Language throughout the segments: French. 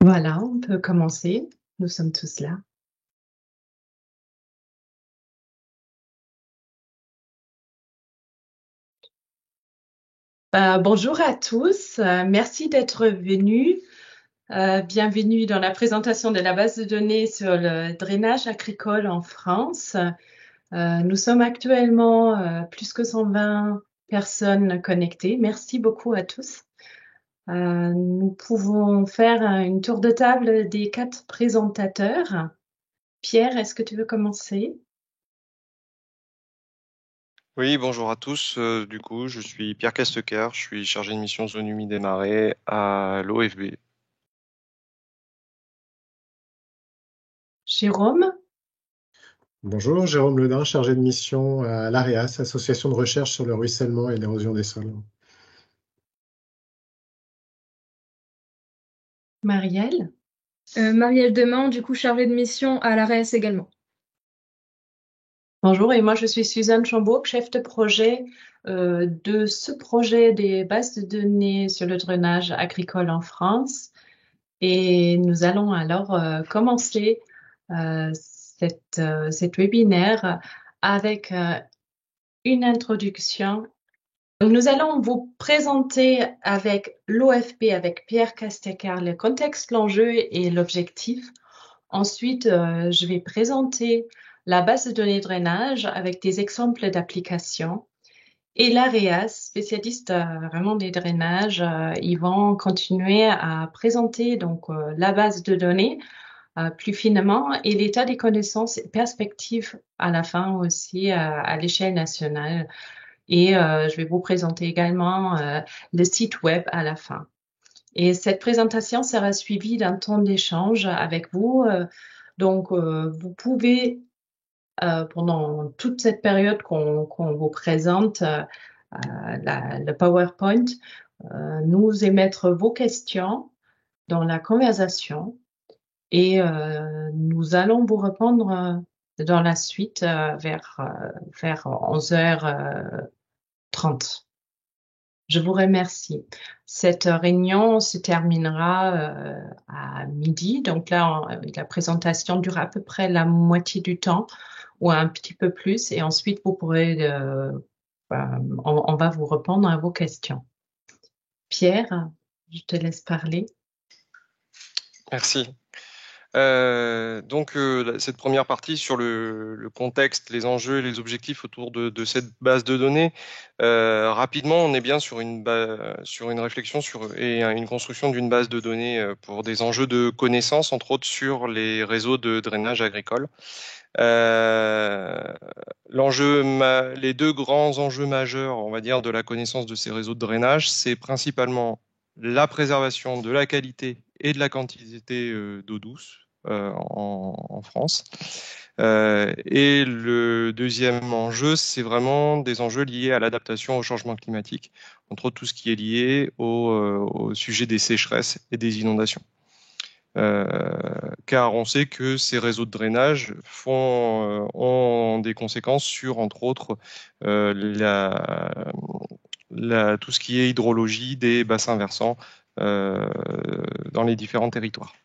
Voilà, on peut commencer. Nous sommes tous là. Bonjour à tous. Merci d'être venus. Bienvenue dans la présentation de la base de données sur le drainage agricole en France. Nous sommes actuellement plus que 120 personnes connectées. Merci beaucoup à tous. Nous pouvons faire une tour de table des 4 présentateurs. Pierre, est-ce que tu veux commencer? Oui, bonjour à tous. Du coup, je suis Pierre Castecker, je suis chargé de mission zone humide et marée à l'OFB. Jérôme? Bonjour, Jérôme Ledin, chargé de mission à l'AREAS, Association de recherche sur le ruissellement et l'érosion des sols. Marielle? Marielle Demain, du coup chargée de mission à l'ARES également. Bonjour, et moi je suis Suzanne Chambourg, chef de projet de ce projet des bases de données sur le drainage agricole en France. Et nous allons alors commencer cet webinaire avec une introduction. Nous allons vous présenter avec l'OFB, avec Pierre Castecar, le contexte, l'enjeu et l'objectif. Ensuite, je vais présenter la base de données drainage avec des exemples d'applications. Et l'AREAS, spécialiste vraiment des drainages, ils vont continuer à présenter donc la base de données plus finement et l'état des connaissances et perspectives à la fin aussi à l'échelle nationale. Et je vais vous présenter également le site web à la fin. Et cette présentation sera suivie d'un temps d'échange avec vous. Donc, vous pouvez, pendant toute cette période qu'on vous présente, le PowerPoint, nous émettre vos questions dans la conversation et nous allons vous répondre dans la suite vers 11h30. Je vous remercie. Cette réunion se terminera à midi. Donc là, la présentation dure à peu près la moitié du temps ou un petit peu plus. Et ensuite, vous pourrez, on va vous répondre à vos questions. Pierre, je te laisse parler. Merci. Cette première partie sur le contexte, les enjeux et les objectifs autour de cette base de données. Rapidement, on est bien sur une réflexion et une construction d'une base de données pour des enjeux de connaissances, entre autres sur les réseaux de drainage agricole. Les deux grands enjeux majeurs, on va dire, de la connaissance de ces réseaux de drainage, c'est principalement la préservation de la qualité et de la quantité d'eau douce en France. Et le deuxième enjeu, c'est vraiment des enjeux liés à l'adaptation au changement climatique, entre autres tout ce qui est lié au sujet des sécheresses et des inondations. Car on sait que ces réseaux de drainage ont des conséquences sur, entre autres, tout ce qui est hydrologie des bassins versants dans les différents territoires.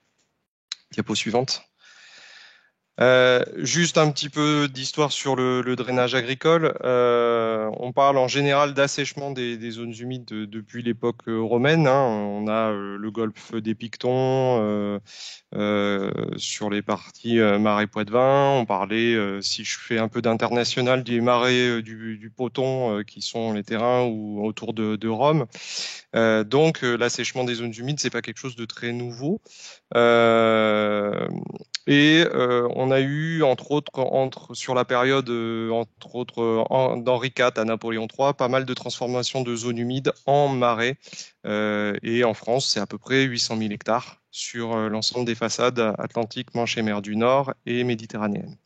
Diapo suivante. Juste un petit peu d'histoire sur le drainage agricole. On parle en général d'assèchement des zones humides depuis l'époque romaine, hein. On a le golfe des Pictons sur les parties marais Poitevin. On parlait, si je fais un peu d'international, des marais du Poton, qui sont les terrains autour de Rome. L'assèchement des zones humides, c'est pas quelque chose de très nouveau. On a eu, entre autres, sur la période, d'Henri IV à Napoléon III, pas mal de transformations de zones humides en marais. Et en France, c'est à peu près 800 000 hectares sur l'ensemble des façades atlantiques, Manche et mer du Nord et méditerranéennes.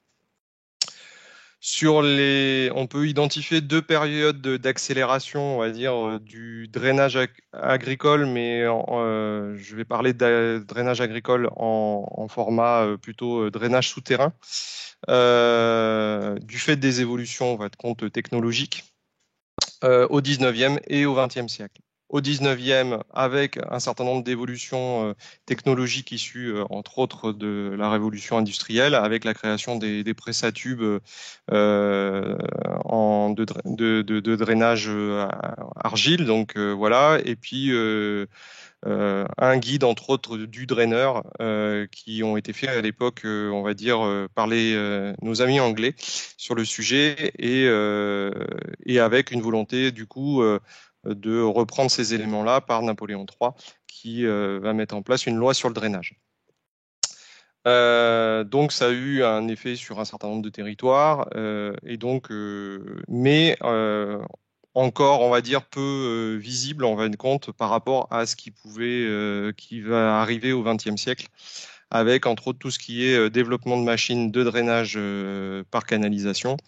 On peut identifier deux périodes d'accélération, on va dire, du drainage agricole, mais je vais parler de drainage agricole en format plutôt drainage souterrain, du fait des évolutions, on va de compte, technologiques, au 19e et au 20e siècle. au 19e, avec un certain nombre d'évolutions technologiques issues, entre autres, de la révolution industrielle, avec la création des pressatubes de drainage argile. Donc voilà, et puis un guide, entre autres, du draineur qui ont été faits à l'époque, on va dire, par nos amis anglais sur le sujet et avec une volonté, du coup, de reprendre ces éléments-là par Napoléon III qui va mettre en place une loi sur le drainage. Donc ça a eu un effet sur un certain nombre de territoires et donc mais encore, on va dire, peu visible en fin de compte par rapport à ce qui va arriver au XXe siècle, avec entre autres tout ce qui est développement de machines de drainage par canalisation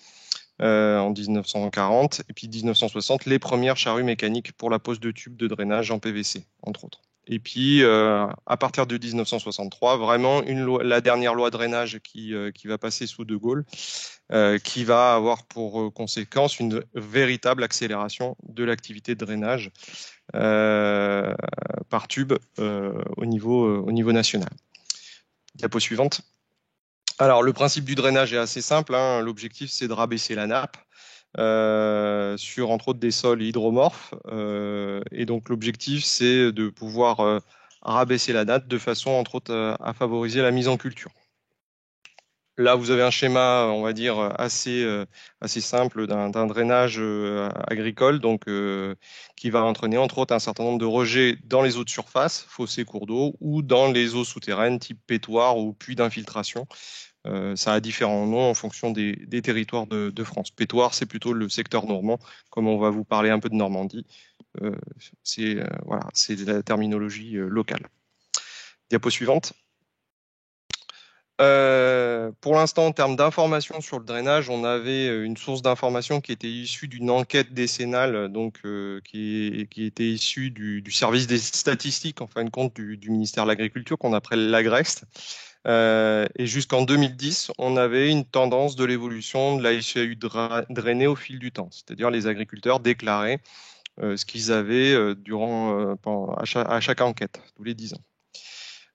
en 1940, et puis 1960, les premières charrues mécaniques pour la pose de tubes de drainage en PVC, entre autres. Et puis, à partir de 1963, vraiment la dernière loi drainage qui va passer sous De Gaulle, qui va avoir pour conséquence une véritable accélération de l'activité de drainage par tube au niveau national. Diapo suivante. Alors, le principe du drainage est assez simple, hein. L'objectif, c'est de rabaisser la nappe sur, entre autres, des sols hydromorphes. Et donc, l'objectif, c'est de pouvoir rabaisser la nappe de façon, entre autres, à favoriser la mise en culture. Là, vous avez un schéma, on va dire, assez simple d'un drainage agricole, donc qui va entraîner, entre autres, un certain nombre de rejets dans les eaux de surface, fossés, cours d'eau, ou dans les eaux souterraines, type pétoire ou puits d'infiltration. Ça a différents noms en fonction des territoires de France. Pétoire, c'est plutôt le secteur normand, comme on va vous parler un peu de Normandie. Voilà, c'est la terminologie locale. Diapo suivante. Pour l'instant, en termes d'informations sur le drainage, on avait une source d'information qui était issue d'une enquête décennale, donc qui était issue du service des statistiques, en fin de compte, du ministère de l'Agriculture, qu'on appelle l'Agrest. Et jusqu'en 2010, on avait une tendance de l'évolution de la SCAU drainée au fil du temps, c'est-à-dire les agriculteurs déclaraient ce qu'ils avaient à chaque enquête, tous les 10 ans.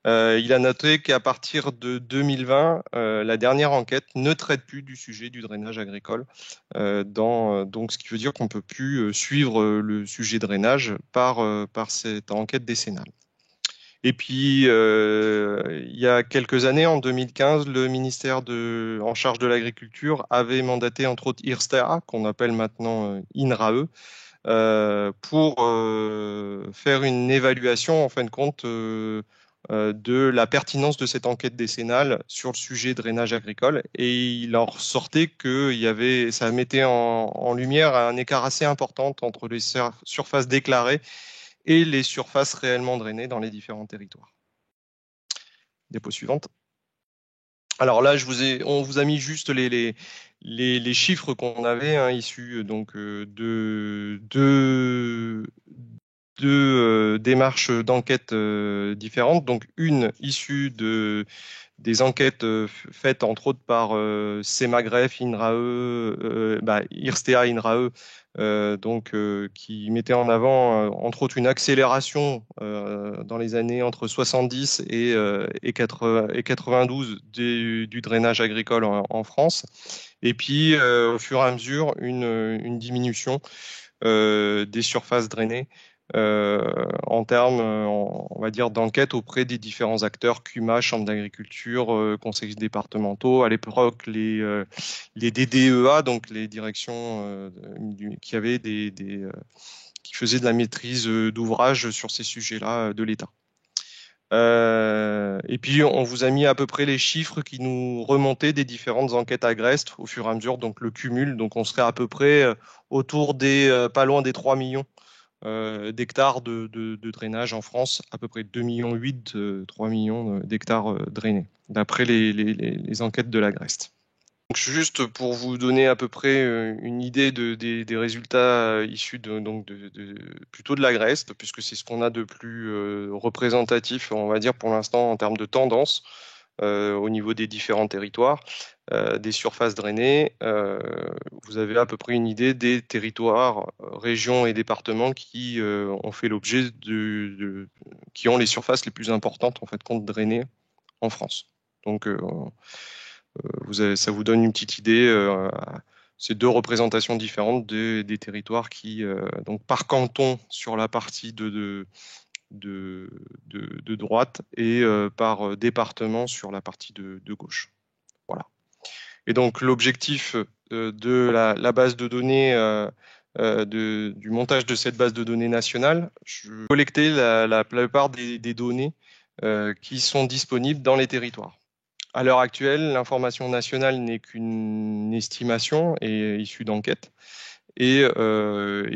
Il a noté qu'à partir de 2020, la dernière enquête ne traite plus du sujet du drainage agricole, donc ce qui veut dire qu'on ne peut plus suivre le sujet drainage par cette enquête décennale. Et puis, il y a quelques années, en 2015, le ministère en charge de l'agriculture avait mandaté, entre autres, IRSTEA, qu'on appelle maintenant INRAE, pour faire une évaluation, en fin de compte, de la pertinence de cette enquête décennale sur le sujet drainage agricole. Et il en ressortait que ça mettait en lumière un écart assez important entre les surfaces déclarées et les surfaces réellement drainées dans les différents territoires. Diapo suivante. Alors là, on vous a mis juste les chiffres qu'on avait issus donc de deux démarches d'enquête différentes. Donc une issue des enquêtes faites entre autres par Semagref, INRAE, IRSTEA, INRAE, qui mettait en avant entre autres une accélération dans les années entre 70 et 92 du drainage agricole en France. Et puis au fur et à mesure une diminution des surfaces drainées en termes, on va dire, d'enquête auprès des différents acteurs, CUMA, Chambre d'agriculture, conseils départementaux, à l'époque les DDEA, donc les directions qui avaient qui faisaient de la maîtrise d'ouvrage sur ces sujets-là de l'État. Et puis on vous a mis à peu près les chiffres qui nous remontaient des différentes enquêtes Agrest au fur et à mesure, donc le cumul, donc on serait à peu près autour pas loin des 3 millions d'hectares de drainage en France, à peu près 2,8 millions, 3 millions d'hectares drainés, d'après les enquêtes de l'Agrest. Donc, juste pour vous donner à peu près une idée des résultats issus plutôt de l'Agrest, puisque c'est ce qu'on a de plus représentatif, on va dire, pour l'instant, en termes de tendance au niveau des différents territoires. des surfaces drainées, vous avez à peu près une idée des territoires, régions et départements qui ont fait l'objet qui ont les surfaces les plus importantes en fait compte drainées en France. Donc ça vous donne une petite idée. Ces deux représentations différentes des territoires qui, donc par canton sur la partie de droite et par département sur la partie de gauche. Voilà. Et donc l'objectif de la base de données, du montage de cette base de données nationale, je collecter la plupart des données qui sont disponibles dans les territoires. À l'heure actuelle, l'information nationale n'est qu'une estimation et issue d'enquêtes. Et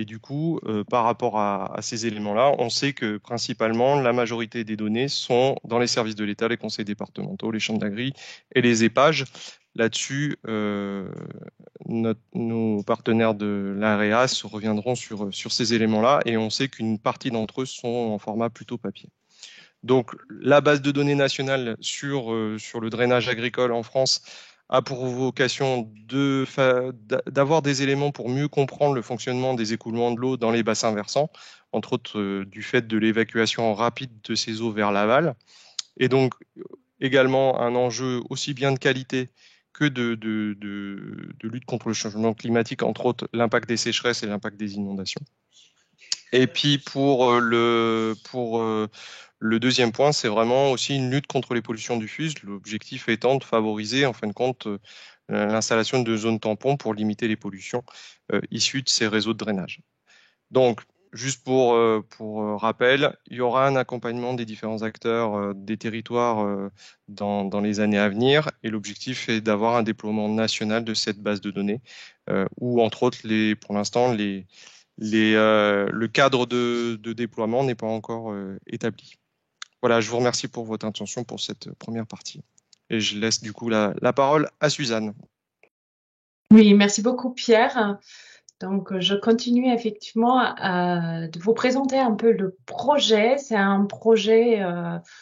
du coup, par rapport à ces éléments-là, on sait que principalement, la majorité des données sont dans les services de l'État, les conseils départementaux, les chambres d'agri et les EPAGE. Là-dessus, nos partenaires de l'AREAS reviendront sur ces éléments-là et on sait qu'une partie d'entre eux sont en format plutôt papier. Donc, la base de données nationale sur le drainage agricole en France a pour vocation d'avoir des éléments pour mieux comprendre le fonctionnement des écoulements de l'eau dans les bassins versants, entre autres du fait de l'évacuation rapide de ces eaux vers l'aval. Et donc, également un enjeu aussi bien de qualité que de lutte contre le changement climatique, entre autres l'impact des sécheresses et l'impact des inondations. Et puis pour le deuxième point, c'est vraiment aussi une lutte contre les pollutions diffuses, l'objectif étant de favoriser en fin de compte l'installation de zones tampons pour limiter les pollutions issues de ces réseaux de drainage. Donc, juste pour rappel, il y aura un accompagnement des différents acteurs des territoires dans les années à venir et l'objectif est d'avoir un déploiement national de cette base de données où, entre autres, pour l'instant, le cadre de déploiement n'est pas encore établi. Voilà, je vous remercie pour votre attention pour cette première partie. Et je laisse du coup la parole à Suzanne. Oui, merci beaucoup Pierre. Donc, je continue effectivement de vous présenter un peu le projet. C'est un projet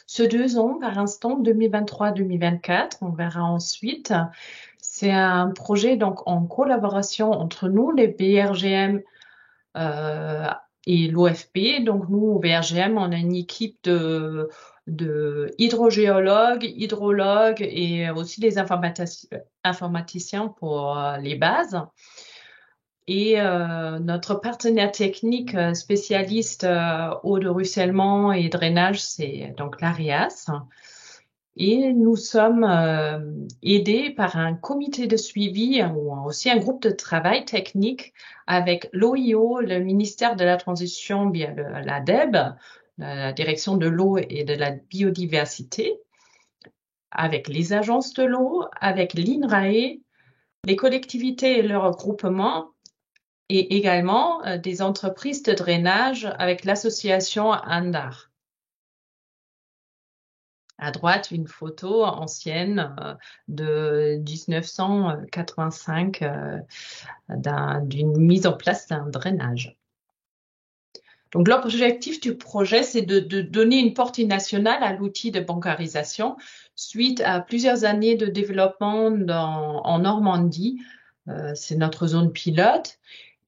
sur 2 ans par instant, 2023-2024. On verra ensuite. C'est un projet donc en collaboration entre nous, les BRGM et l'OFP. Donc, nous, au BRGM, on a une équipe de hydrogéologues, hydrologues et aussi des informaticiens pour les bases. Et notre partenaire technique spécialiste eau de ruissellement et drainage, c'est donc l'AREAS. Et nous sommes aidés par un comité de suivi ou aussi un groupe de travail technique avec l'OIO, le ministère de la Transition via la DEB, la Direction de l'eau et de la biodiversité, avec les agences de l'eau, avec l'INRAE, les collectivités et leurs groupements, et également des entreprises de drainage avec l'association Andar. À droite, une photo ancienne de 1985 d'une mise en place d'un drainage. Donc, l'objectif du projet, c'est de donner une portée nationale à l'outil de bancarisation suite à plusieurs années de développement en Normandie. C'est notre zone pilote.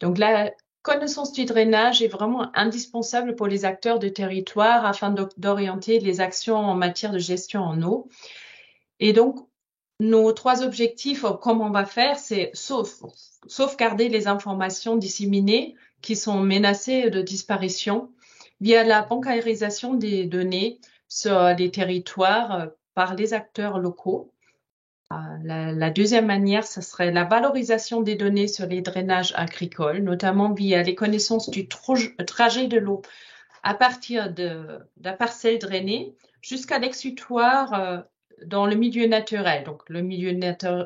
Donc, la connaissance du drainage est vraiment indispensable pour les acteurs de territoire afin d'orienter les actions en matière de gestion en eau. Et donc, nos 3 objectifs, comme on va faire, c'est sauvegarder les informations disséminées qui sont menacées de disparition via la bancarisation des données sur les territoires par les acteurs locaux. La deuxième manière, ce serait la valorisation des données sur les drainages agricoles, notamment via les connaissances du trajet de l'eau à partir de la parcelle drainée jusqu'à l'exutoire dans le milieu naturel. Donc, le milieu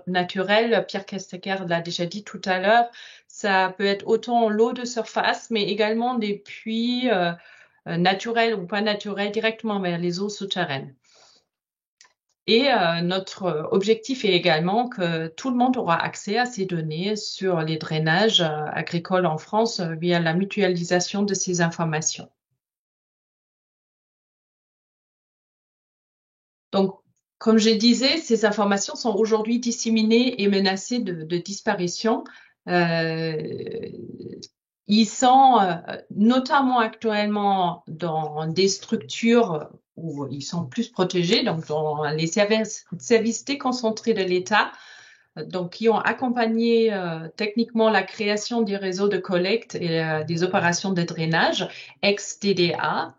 naturel, Pierre Castecker l'a déjà dit tout à l'heure, ça peut être autant l'eau de surface, mais également des puits naturels ou pas naturels directement vers les eaux souterraines. Et notre objectif est également que tout le monde aura accès à ces données sur les drainages agricoles en France via la mutualisation de ces informations. Donc, comme je disais, ces informations sont aujourd'hui disséminées et menacées de disparition. Ils sont notamment actuellement dans des structures où ils sont plus protégés, donc dans les services déconcentrés de l'État, donc qui ont accompagné techniquement la création des réseaux de collecte et des opérations de drainage, ex-DDA,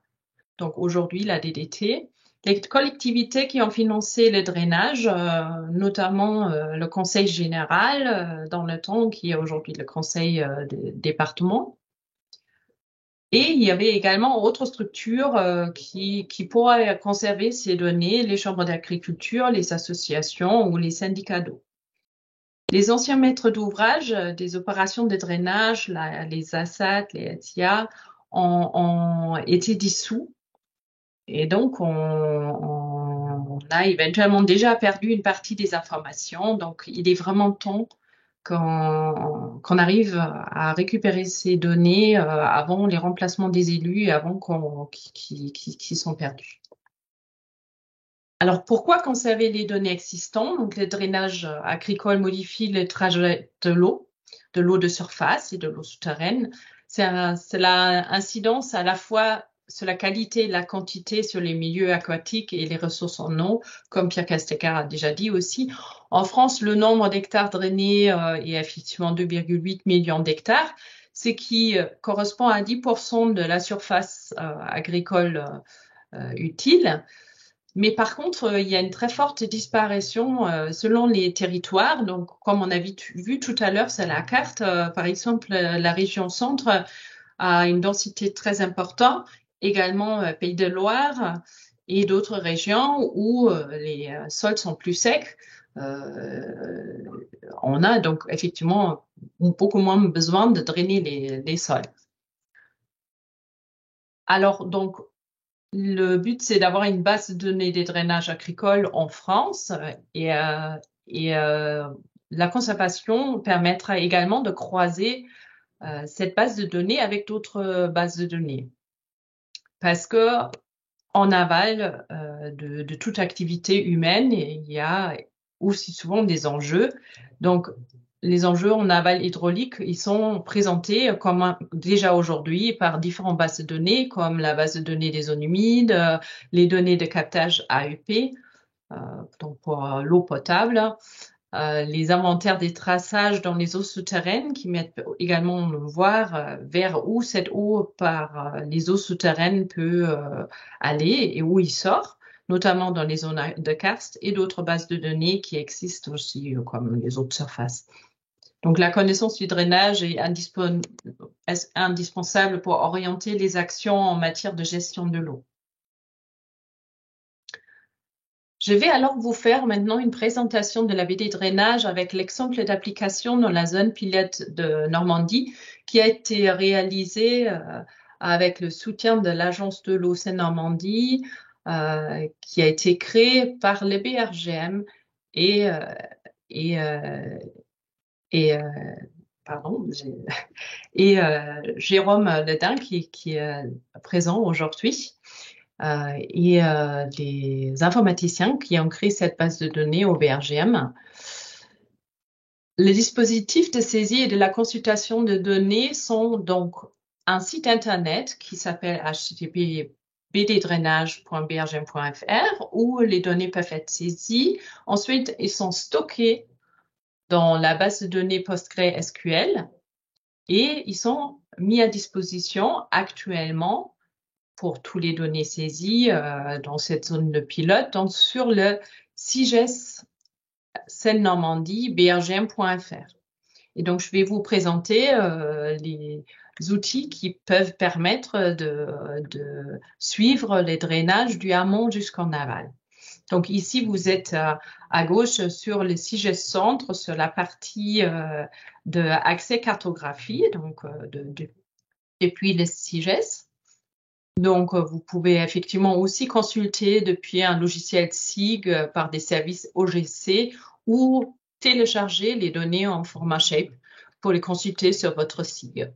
donc aujourd'hui la DDT. Les collectivités qui ont financé le drainage, notamment le Conseil général dans le temps, qui est aujourd'hui le Conseil des départements. Et il y avait également autres structures qui pourraient conserver ces données, les chambres d'agriculture, les associations ou les syndicats d'eau. Les anciens maîtres d'ouvrage des opérations de drainage, les ASAT, les ETIA, ont été dissous. Et donc, on a éventuellement déjà perdu une partie des informations. Donc, il est vraiment temps qu'on arrive à récupérer ces données avant les remplacements des élus et avant qu'ils sont perdus. Alors, pourquoi conserver les données existantes? Donc, le drainage agricole modifie le trajet de l'eau de surface et de l'eau souterraine. C'est l'incidence à la fois sur la qualité et la quantité sur les milieux aquatiques et les ressources en eau, comme Pierre Castecar a déjà dit aussi. En France, le nombre d'hectares drainés est effectivement 2,8 millions d'hectares, ce qui correspond à 10% de la surface agricole utile. Mais par contre, il y a une très forte disparition selon les territoires. Donc, comme on a vu tout à l'heure sur la carte, par exemple, la région centre a une densité très importante, également Pays de Loire et d'autres régions où les sols sont plus secs. On a donc effectivement beaucoup moins besoin de drainer les sols. Alors, donc, le but, c'est d'avoir une base de données des drainages agricoles en France et la conservation permettra également de croiser cette base de données avec d'autres bases de données. Parce que en aval de toute activité humaine, il y a aussi souvent des enjeux. Donc, les enjeux en aval hydraulique, ils sont présentés comme déjà aujourd'hui par différentes bases de données, comme la base de données des zones humides, les données de captage AEP, donc pour l'eau potable, les inventaires des traçages dans les eaux souterraines qui mettent également voir vers où cette eau par les eaux souterraines peut aller et où il sort, notamment dans les zones de karst et d'autres bases de données qui existent aussi comme les eaux de surface. Donc la connaissance du drainage est indispensable pour orienter les actions en matière de gestion de l'eau. Je vais alors vous faire maintenant une présentation de la BD drainage avec l'exemple d'application dans la zone pilote de Normandie qui a été réalisée avec le soutien de l'Agence de l'eau Seine-Normandie qui a été créée par le BRGM et Jérôme Ledin qui est présent aujourd'hui. Et les informaticiens qui ont créé cette base de données au BRGM. Les dispositifs de saisie et de la consultation de données sont donc un site internet qui s'appelle http://bddrainage.brgm.fr où les données peuvent être saisies. Ensuite, ils sont stockés dans la base de données PostgreSQL et ils sont mis à disposition actuellement pour tous les données saisies dans cette zone de pilote, donc sur le CIGES Seine-Normandie brgm.fr. Et donc, je vais vous présenter les outils qui peuvent permettre de suivre les drainages du amont jusqu'en aval. Donc ici, vous êtes à gauche sur le CIGES Centre, sur la partie de accès cartographie, donc depuis le CIGES. Donc, vous pouvez effectivement aussi consulter depuis un logiciel SIG par des services OGC ou télécharger les données en format Shape pour les consulter sur votre SIG.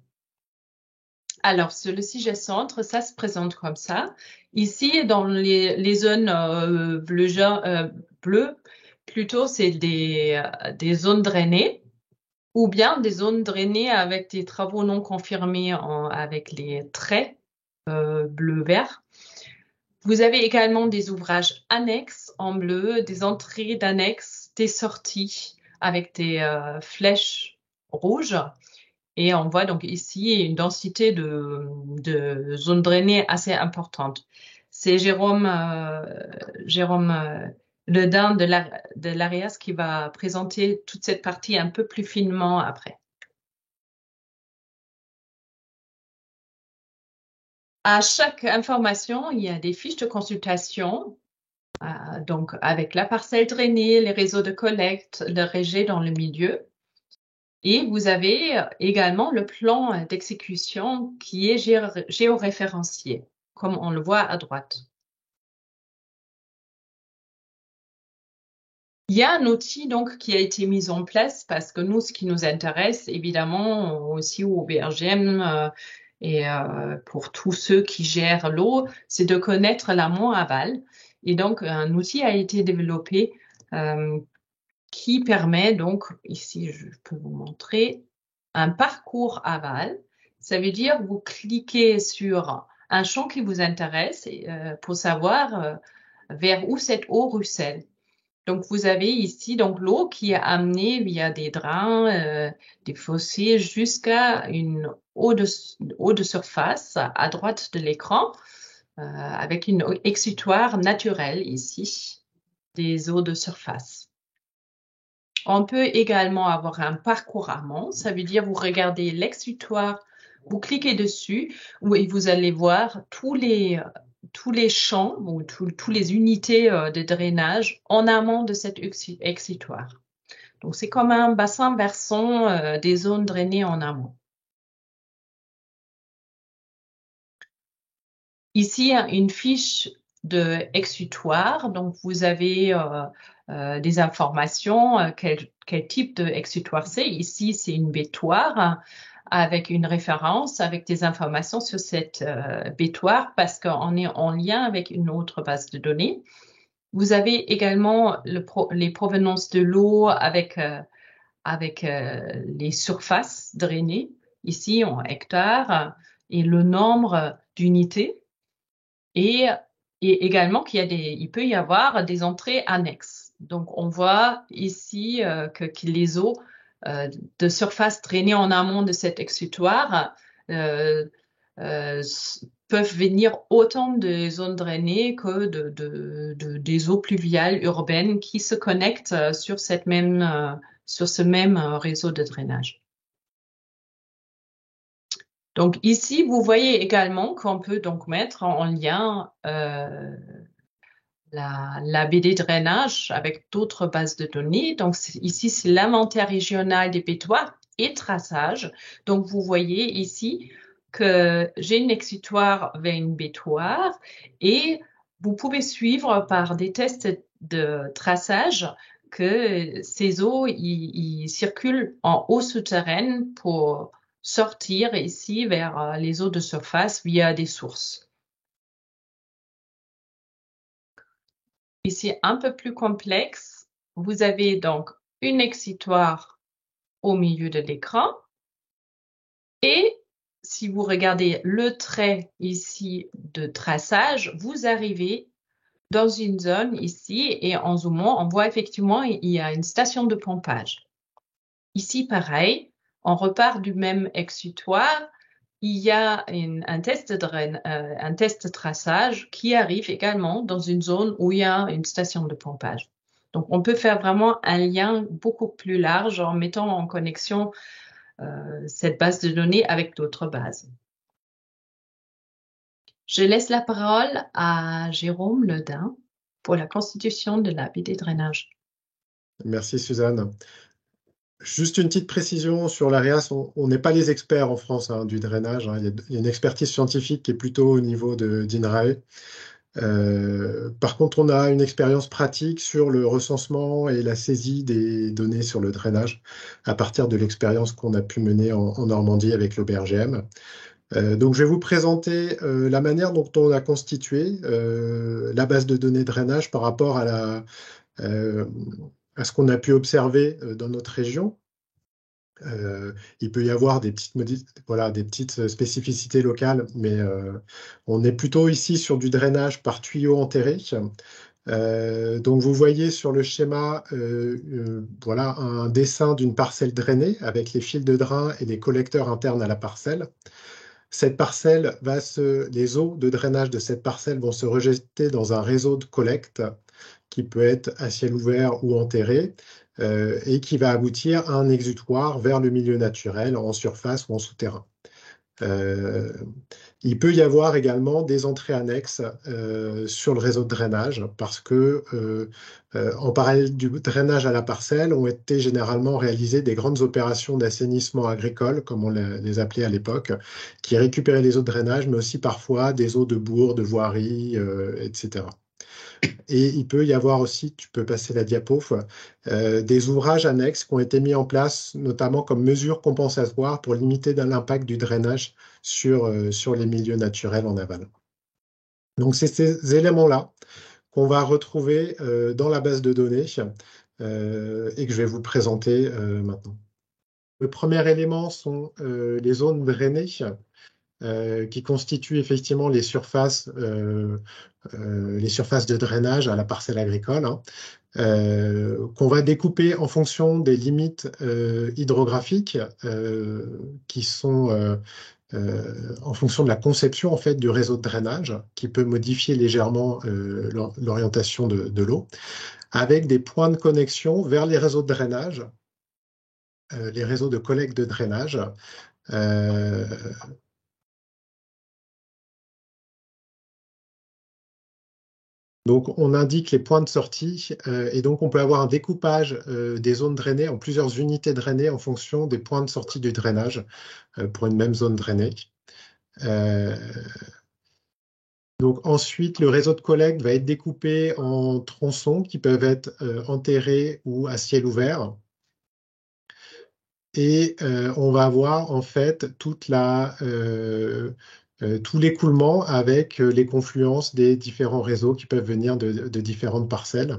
Alors, sur le CIGES Centre, ça se présente comme ça. Ici, dans les zones bleu, plutôt c'est des zones drainées ou bien des zones drainées avec des travaux non confirmés avec les traits bleu-vert. Vous avez également des ouvrages annexes en bleu, des entrées d'annexes, des sorties avec des flèches rouges. Et on voit donc ici une densité de zones drainées assez importante. C'est Jérôme Ledin de l'AREAS qui va présenter toute cette partie un peu plus finement après. À chaque information, il y a des fiches de consultation, donc avec la parcelle drainée, les réseaux de collecte, le rejet dans le milieu. Et vous avez également le plan d'exécution qui est géoréférencié, comme on le voit à droite. Il y a un outil donc qui a été mis en place parce que nous, ce qui nous intéresse, évidemment, aussi au BRGM et pour tous ceux qui gèrent l'eau, c'est de connaître l'amont-aval. Et donc, un outil a été développé qui permet donc, ici, je peux vous montrer, un parcours aval. Ça veut dire vous cliquez sur un champ qui vous intéresse pour savoir vers où cette eau ruisselle. Donc, vous avez ici donc l'eau qui est amenée via des drains, des fossés jusqu'à une eau de surface à droite de l'écran avec une exutoire naturelle ici, des eaux de surface. On peut également avoir un parcours amont, ça veut dire vous regardez l'exutoire, vous cliquez dessus et vous allez voir tous les champs ou toutes les unités de drainage en amont de cette exutoire. Donc c'est comme un bassin versant des zones drainées en amont. Ici, une fiche de exutoire, donc vous avez des informations, quel type de exutoire c'est. Ici, c'est une bétoire avec une référence, avec des informations sur cette bétoire parce qu'on est en lien avec une autre base de données. Vous avez également les provenances de l'eau avec les surfaces drainées, ici en hectares, et le nombre d'unités. Et également il peut y avoir des entrées annexes. Donc, on voit ici que les eaux de surface drainées en amont de cet exutoire peuvent venir autant des zones drainées que des eaux pluviales urbaines qui se connectent sur ce même réseau de drainage. Donc ici, vous voyez également qu'on peut donc mettre en lien la BD drainage avec d'autres bases de données. Donc ici, c'est l'inventaire régional des bétoirs et traçage. Donc vous voyez ici que j'ai une exutoire vers une bétoire et vous pouvez suivre par des tests de traçage que ces eaux ils circulent en eau souterraine pour sortir ici vers les eaux de surface via des sources. Ici, un peu plus complexe, vous avez donc une exutoire au milieu de l'écran et si vous regardez le trait ici de traçage, vous arrivez dans une zone ici et en zoomant, on voit effectivement il y a une station de pompage. Ici, pareil, on repart du même exutoire. Il y a un test de traçage qui arrive également dans une zone où il y a une station de pompage. Donc, on peut faire vraiment un lien beaucoup plus large en mettant en connexion cette base de données avec d'autres bases. Je laisse la parole à Jérôme Ledin pour la constitution de la BD drainage. Merci Suzanne. Juste une petite précision sur l'AREAS, on n'est pas les experts en France du drainage. Il y a une expertise scientifique qui est plutôt au niveau d'INRAE. Par contre, on a une expérience pratique sur le recensement et la saisie des données sur le drainage à partir de l'expérience qu'on a pu mener en Normandie avec le BRGM. Donc, je vais vous présenter la manière dont on a constitué la base de données drainage par rapport à à ce qu'on a pu observer dans notre région. Il peut y avoir des petites spécificités locales, mais on est plutôt ici sur du drainage par tuyaux enterrés. Donc vous voyez sur le schéma voilà, un dessin d'une parcelle drainée avec les fils de drain et les collecteurs internes à la parcelle. Cette parcelle les eaux de drainage de cette parcelle vont se rejeter dans un réseau de collecte qui peut être à ciel ouvert ou enterré, et qui va aboutir à un exutoire vers le milieu naturel, en surface ou en souterrain. Il peut y avoir également des entrées annexes sur le réseau de drainage, parce que en parallèle du drainage à la parcelle, ont été généralement réalisées des grandes opérations d'assainissement agricole, comme on les appelait à l'époque, qui récupéraient les eaux de drainage, mais aussi parfois des eaux de bourgs, de voiries, etc. Et il peut y avoir aussi, tu peux passer la diapo, des ouvrages annexes qui ont été mis en place, notamment comme mesures compensatoires pour limiter l'impact du drainage sur les milieux naturels en aval. Donc c'est ces éléments-là qu'on va retrouver dans la base de données et que je vais vous présenter maintenant. Le premier élément sont les zones drainées, qui constituent effectivement les surfaces de drainage à la parcelle agricole, hein, qu'on va découper en fonction des limites hydrographiques qui sont en fonction de la conception en fait, du réseau de drainage, qui peut modifier légèrement l'orientation de l'eau, avec des points de connexion vers les réseaux de drainage, les réseaux de collecte de drainage, donc, on indique les points de sortie et donc on peut avoir un découpage des zones drainées en plusieurs unités drainées en fonction des points de sortie du drainage pour une même zone drainée. Donc ensuite, le réseau de collecte va être découpé en tronçons qui peuvent être enterrés ou à ciel ouvert. Et on va avoir en fait tout l'écoulement avec les confluences des différents réseaux qui peuvent venir de différentes parcelles.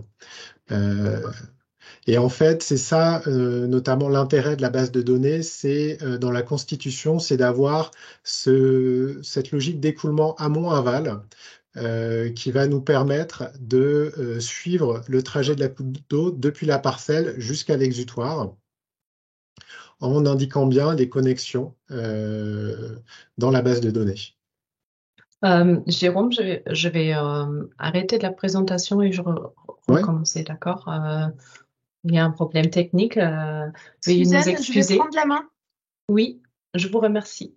Et en fait, c'est ça, notamment l'intérêt de la base de données, c'est dans la constitution, c'est d'avoir cette logique d'écoulement amont-aval qui va nous permettre de suivre le trajet de la goutte d'eau depuis la parcelle jusqu'à l'exutoire, en indiquant bien les connexions dans la base de données. Jérôme, je vais arrêter la présentation et je recommencer, d'accord? Il y a un problème technique. Veuillez nous excuser. Je vais prendre la main. Oui, je vous remercie.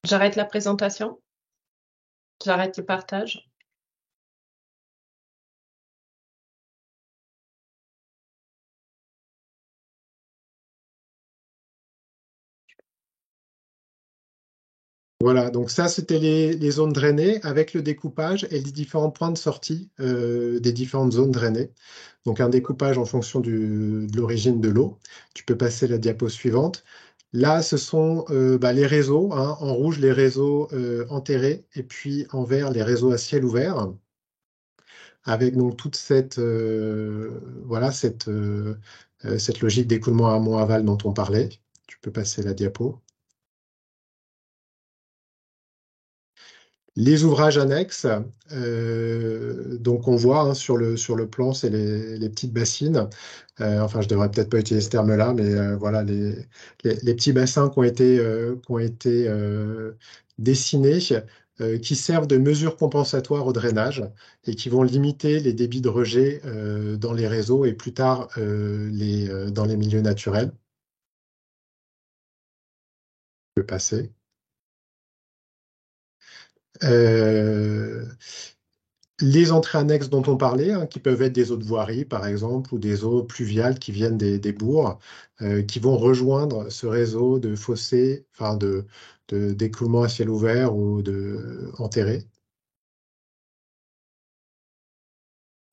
J'arrête la présentation. J'arrête le partage. Voilà, donc ça, c'était les zones drainées avec le découpage et les différents points de sortie des différentes zones drainées. Donc un découpage en fonction de l'origine de l'eau. Tu peux passer la diapo suivante. Là, ce sont les réseaux, hein, en rouge, les réseaux enterrés, et puis en vert, les réseaux à ciel ouvert, avec donc toute cette logique d'écoulement amont-aval dont on parlait. Tu peux passer la diapo. Les ouvrages annexes, donc on voit hein, sur le plan, c'est les petites bassines. Enfin, je devrais peut-être pas utiliser ce terme-là, mais voilà, les petits bassins qui ont été dessinés, qui servent de mesures compensatoires au drainage et qui vont limiter les débits de rejet dans les réseaux et plus tard dans les milieux naturels. Je peux passer. Les entrées annexes dont on parlait, hein, qui peuvent être des eaux de voirie, par exemple, ou des eaux pluviales qui viennent des bourgs, qui vont rejoindre ce réseau de fossés, enfin d'écoulement à ciel ouvert ou enterrés.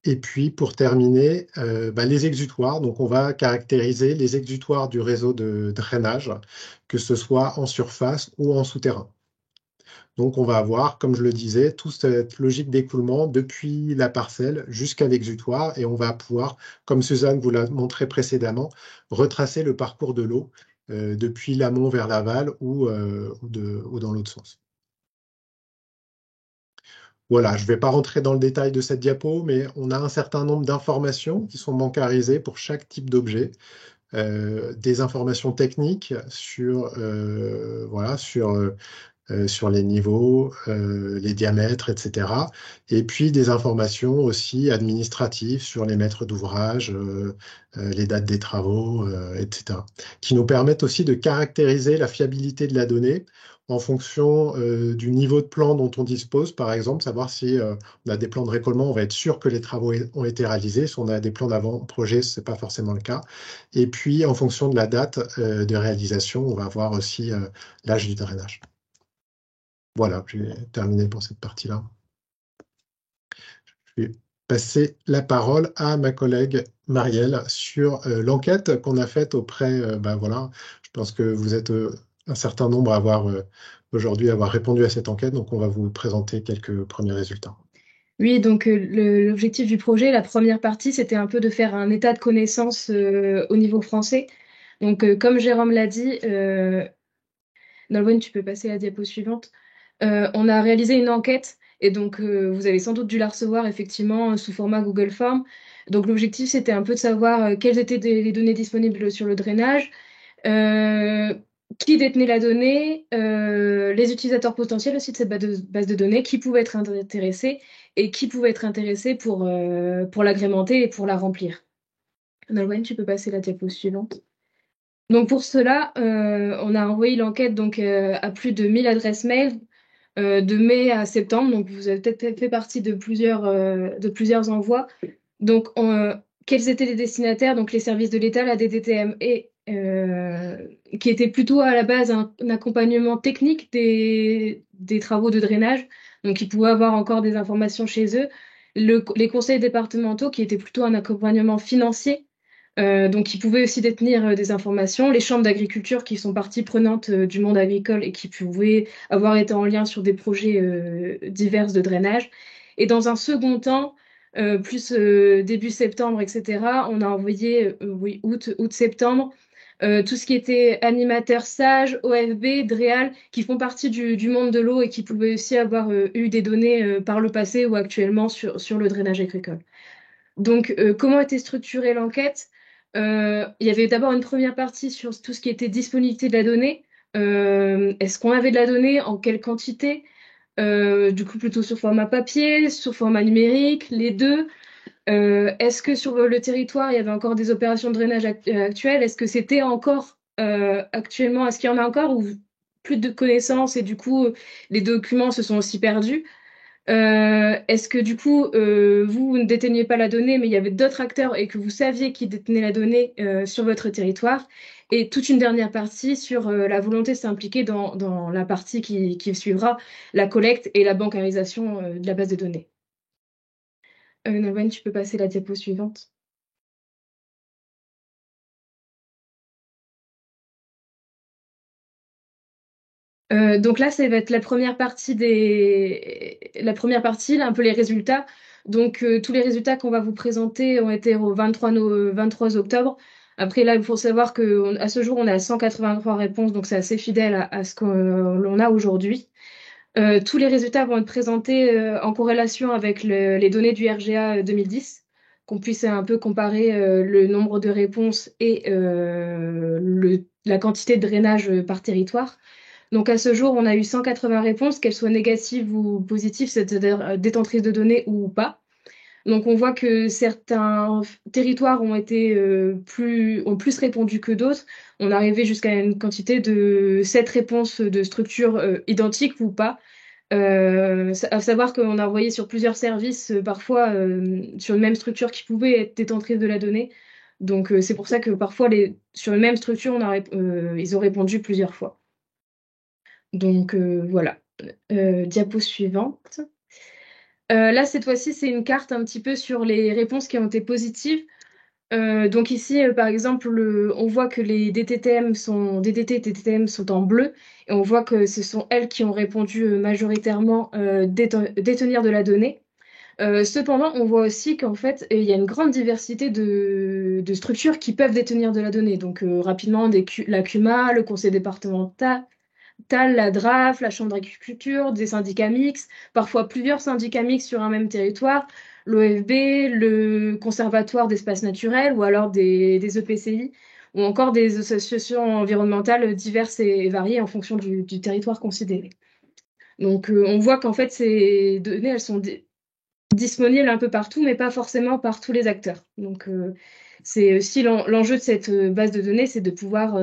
Et puis, pour terminer, les exutoires. Donc, on va caractériser les exutoires du réseau de drainage, que ce soit en surface ou en souterrain. Donc, on va avoir, comme je le disais, toute cette logique d'écoulement depuis la parcelle jusqu'à l'exutoire et on va pouvoir, comme Suzanne vous l'a montré précédemment, retracer le parcours de l'eau depuis l'amont vers l'aval ou dans l'autre sens. Voilà, je ne vais pas rentrer dans le détail de cette diapo, mais on a un certain nombre d'informations qui sont bancarisées pour chaque type d'objet. Des informations techniques sur les niveaux, les diamètres, etc. Et puis des informations aussi administratives sur les maîtres d'ouvrage, les dates des travaux, etc. Qui nous permettent aussi de caractériser la fiabilité de la donnée en fonction du niveau de plan dont on dispose. Par exemple, savoir si on a des plans de récollement, on va être sûr que les travaux ont été réalisés. Si on a des plans d'avant-projet, ce n'est pas forcément le cas. Et puis, en fonction de la date de réalisation, on va avoir aussi l'âge du drainage. Voilà, j'ai terminé pour cette partie-là. Je vais passer la parole à ma collègue Marielle sur l'enquête qu'on a faite auprès, voilà, je pense que vous êtes un certain nombre à avoir aujourd'hui avoir répondu à cette enquête, donc on va vous présenter quelques premiers résultats. Oui, donc l'objectif du projet, la première partie, c'était un peu de faire un état de connaissance au niveau français. Donc, comme Jérôme l'a dit, Nolwenn, tu peux passer à la diapo suivante. On a réalisé une enquête et donc vous avez sans doute dû la recevoir effectivement sous format Google Form. Donc l'objectif c'était un peu de savoir quelles étaient les données disponibles sur le drainage, euh, qui détenait la donnée, les utilisateurs potentiels aussi de cette base de données, qui pouvaient être intéressés et qui pouvaient être intéressés pour l'agrémenter et pour la remplir. Nolwenn, tu peux passer la diapo suivante. Donc pour cela, on a envoyé l'enquête donc à plus de 1000 adresses mail de mai à septembre. Donc vous avez peut-être fait partie de plusieurs envois. Donc quels étaient les destinataires? Donc les services de l'État, la DDTM, et qui étaient plutôt à la base un accompagnement technique des travaux de drainage. Donc ils pouvaient avoir encore des informations chez eux. Les conseils départementaux qui étaient plutôt un accompagnement financier. Donc, ils pouvaient aussi détenir des informations. Les chambres d'agriculture qui sont partie prenante du monde agricole et qui pouvaient avoir été en lien sur des projets divers de drainage. Et dans un second temps, plus début septembre, etc., on a envoyé, oui, août-septembre, tout ce qui était animateur sage, OFB, DREAL, qui font partie du monde de l'eau et qui pouvaient aussi avoir eu des données par le passé ou actuellement sur le drainage agricole. Donc, comment était structurée l'enquête? Il y avait d'abord une première partie sur tout ce qui était disponibilité de la donnée. Est-ce qu'on avait de la donnée? En quelle quantité? Du coup, plutôt sur format papier, sur format numérique, les deux. Est-ce que sur le territoire, il y avait encore des opérations de drainage actuelles? Est-ce que c'était encore actuellement, est-ce qu'il y en a encore ou plus de connaissances et du coup, les documents se sont aussi perdus? Est-ce que du coup, vous ne déteniez pas la donnée, mais il y avait d'autres acteurs et que vous saviez qui détenaient la donnée sur votre territoire? Et toute une dernière partie sur la volonté de s'impliquer dans la partie qui suivra, la collecte et la bancarisation de la base de données. Nolwenn, tu peux passer la diapo suivante. Donc là, ça va être la première partie, là, un peu les résultats. Donc tous les résultats qu'on va vous présenter ont été au 23 octobre. Après, là, il faut savoir qu'à ce jour, on a 183 réponses, donc c'est assez fidèle à ce qu'on a aujourd'hui. Tous les résultats vont être présentés en corrélation avec les données du RGA 2010, qu'on puisse un peu comparer le nombre de réponses et la quantité de drainage par territoire. Donc à ce jour, on a eu 180 réponses, qu'elles soient négatives ou positives, c'est-à-dire détentrices de données ou pas. Donc on voit que certains territoires ont plus répondu que d'autres. On est arrivé jusqu'à une quantité de 7 réponses de structures identiques ou pas. À savoir qu'on a envoyé sur plusieurs services, parfois sur une même structure qui pouvait être détentrice de la donnée. Donc c'est pour ça que parfois sur une même structure, ils ont répondu plusieurs fois. Donc voilà. Diapo suivante. Là, cette fois-ci, c'est une carte un petit peu sur les réponses qui ont été positives. Donc ici, par exemple, on voit que les DDT et TTM sont en bleu, et on voit que ce sont elles qui ont répondu majoritairement détenir de la donnée. Cependant, on voit aussi qu'en fait, il y a une grande diversité de structures qui peuvent détenir de la donnée. Donc rapidement, la CUMA, le conseil départemental, la DRAF, la chambre d'agriculture, des syndicats mixtes, parfois plusieurs syndicats mixtes sur un même territoire, l'OFB, le conservatoire d'espaces naturels ou alors des EPCI ou encore des associations environnementales diverses et variées en fonction du territoire considéré. Donc on voit qu'en fait ces données, elles sont disponibles un peu partout, mais pas forcément par tous les acteurs. Donc c'est aussi l'enjeu de cette base de données, c'est de pouvoir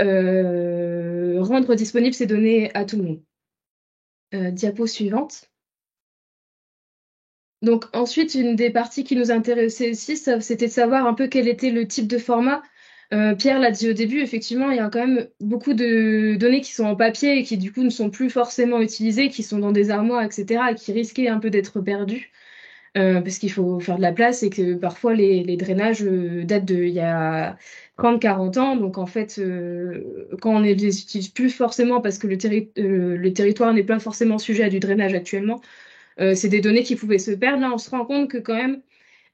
rendre disponibles ces données à tout le monde. Diapo suivante. Donc ensuite, une des parties qui nous intéressait aussi, c'était de savoir un peu quel était le type de format. Pierre l'a dit au début, effectivement, il y a quand même beaucoup de données qui sont en papier et qui du coup ne sont plus forcément utilisées, qui sont dans des armoires, etc., et qui risquaient un peu d'être perdues. Parce qu'il faut faire de la place et que parfois les drainages datent d'il y a 30-40 ans. Donc en fait, quand on ne les utilise plus forcément parce que le territoire n'est pas forcément sujet à du drainage actuellement, c'est des données qui pouvaient se perdre. Là, on se rend compte que quand même,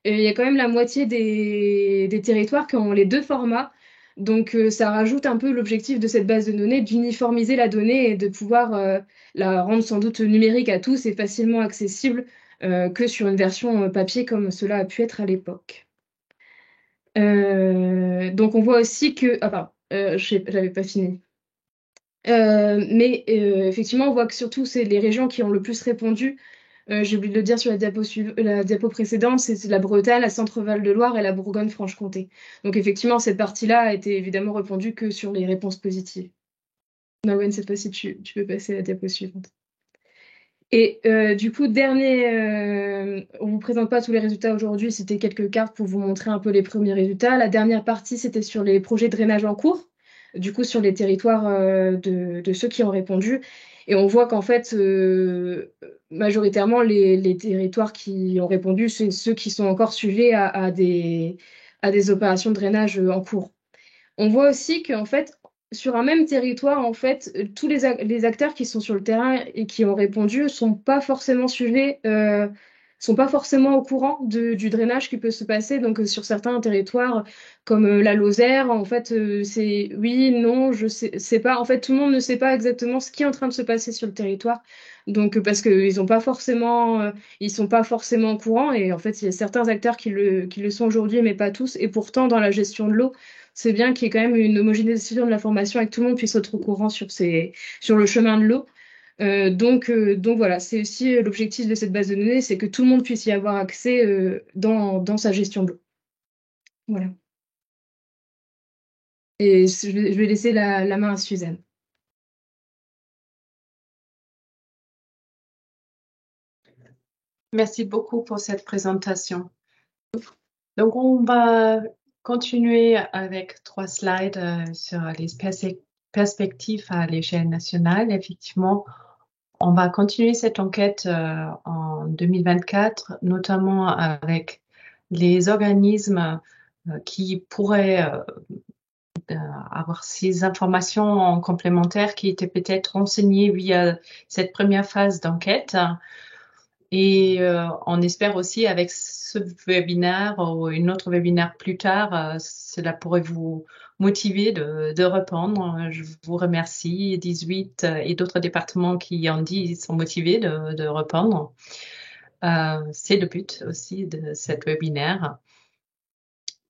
il y a quand même la moitié des territoires qui ont les deux formats. Donc ça rajoute un peu l'objectif de cette base de données, d'uniformiser la donnée et de pouvoir la rendre sans doute numérique à tous et facilement accessible que sur une version papier comme cela a pu être à l'époque. Donc on voit aussi que... Ah pardon, j'avais pas fini. Mais effectivement, on voit que surtout, c'est les régions qui ont le plus répondu. J'ai oublié de le dire sur la diapo précédente, c'est la Bretagne, la Centre-Val de Loire et la Bourgogne-Franche-Comté. Donc effectivement, cette partie-là a été évidemment répondue que sur les réponses positives. Nolwenn, cette fois-ci, tu peux passer à la diapo suivante. Et du coup, on ne vous présente pas tous les résultats aujourd'hui, c'était quelques cartes pour vous montrer un peu les premiers résultats. La dernière partie, c'était sur les projets de drainage en cours, du coup sur les territoires de ceux qui ont répondu. Et on voit qu'en fait, majoritairement, les territoires qui ont répondu, c'est ceux qui sont encore sujets à des opérations de drainage en cours. On voit aussi qu'en fait, sur un même territoire, en fait, tous les acteurs qui sont sur le terrain et qui ont répondu sont pas forcément sont pas forcément au courant du drainage qui peut se passer. Donc, sur certains territoires, comme la Lozère, en fait, c'est oui, non, je sais pas. En fait, tout le monde ne sait pas exactement ce qui est en train de se passer sur le territoire. Donc, parce qu'ils ont pas forcément, ils sont pas forcément au courant. Et en fait, il y a certains acteurs qui le sont aujourd'hui, mais pas tous. Et pourtant, dans la gestion de l'eau, c'est bien qu'il y ait quand même une homogénéisation de l'information et que tout le monde puisse être au courant sur le chemin de l'eau. Donc voilà, c'est aussi l'objectif de cette base de données, c'est que tout le monde puisse y avoir accès dans sa gestion de l'eau. Voilà. Et je vais laisser la main à Suzanne. Merci beaucoup pour cette présentation. Donc, on va continuer avec 3 slides sur les perspectives à l'échelle nationale. Effectivement, on va continuer cette enquête en 2024, notamment avec les organismes qui pourraient avoir ces informations complémentaires qui étaient peut-être renseignées via cette première phase d'enquête. Et on espère aussi avec ce webinaire ou une autre webinaire plus tard, cela pourrait vous motiver de répondre. Je vous remercie. 18 et d'autres départements qui ont dit sont motivés de répondre. C'est le but aussi de cette webinaire.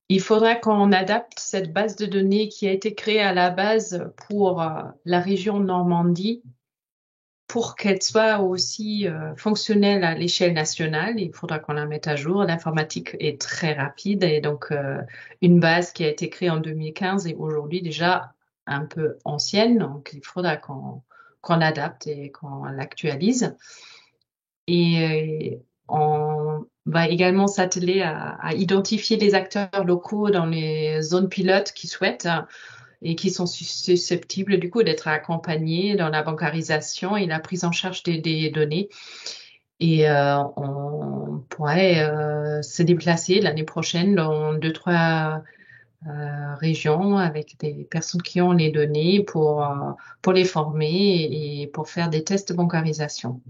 Il faudra qu'on adapte cette base de données qui a été créée à la base pour la région Normandie pour qu'elle soit aussi fonctionnelle à l'échelle nationale. Il faudra qu'on la mette à jour. L'informatique est très rapide et donc une base qui a été créée en 2015 est aujourd'hui déjà un peu ancienne. Donc il faudra qu'on adapte et qu'on l'actualise. Et on va également s'atteler à identifier les acteurs locaux dans les zones pilotes qui souhaitent et qui sont susceptibles du coup d'être accompagnés dans la bancarisation et la prise en charge des données. Et on pourrait se déplacer l'année prochaine dans 2-3 régions avec des personnes qui ont les données pour les former et pour faire des tests de bancarisation.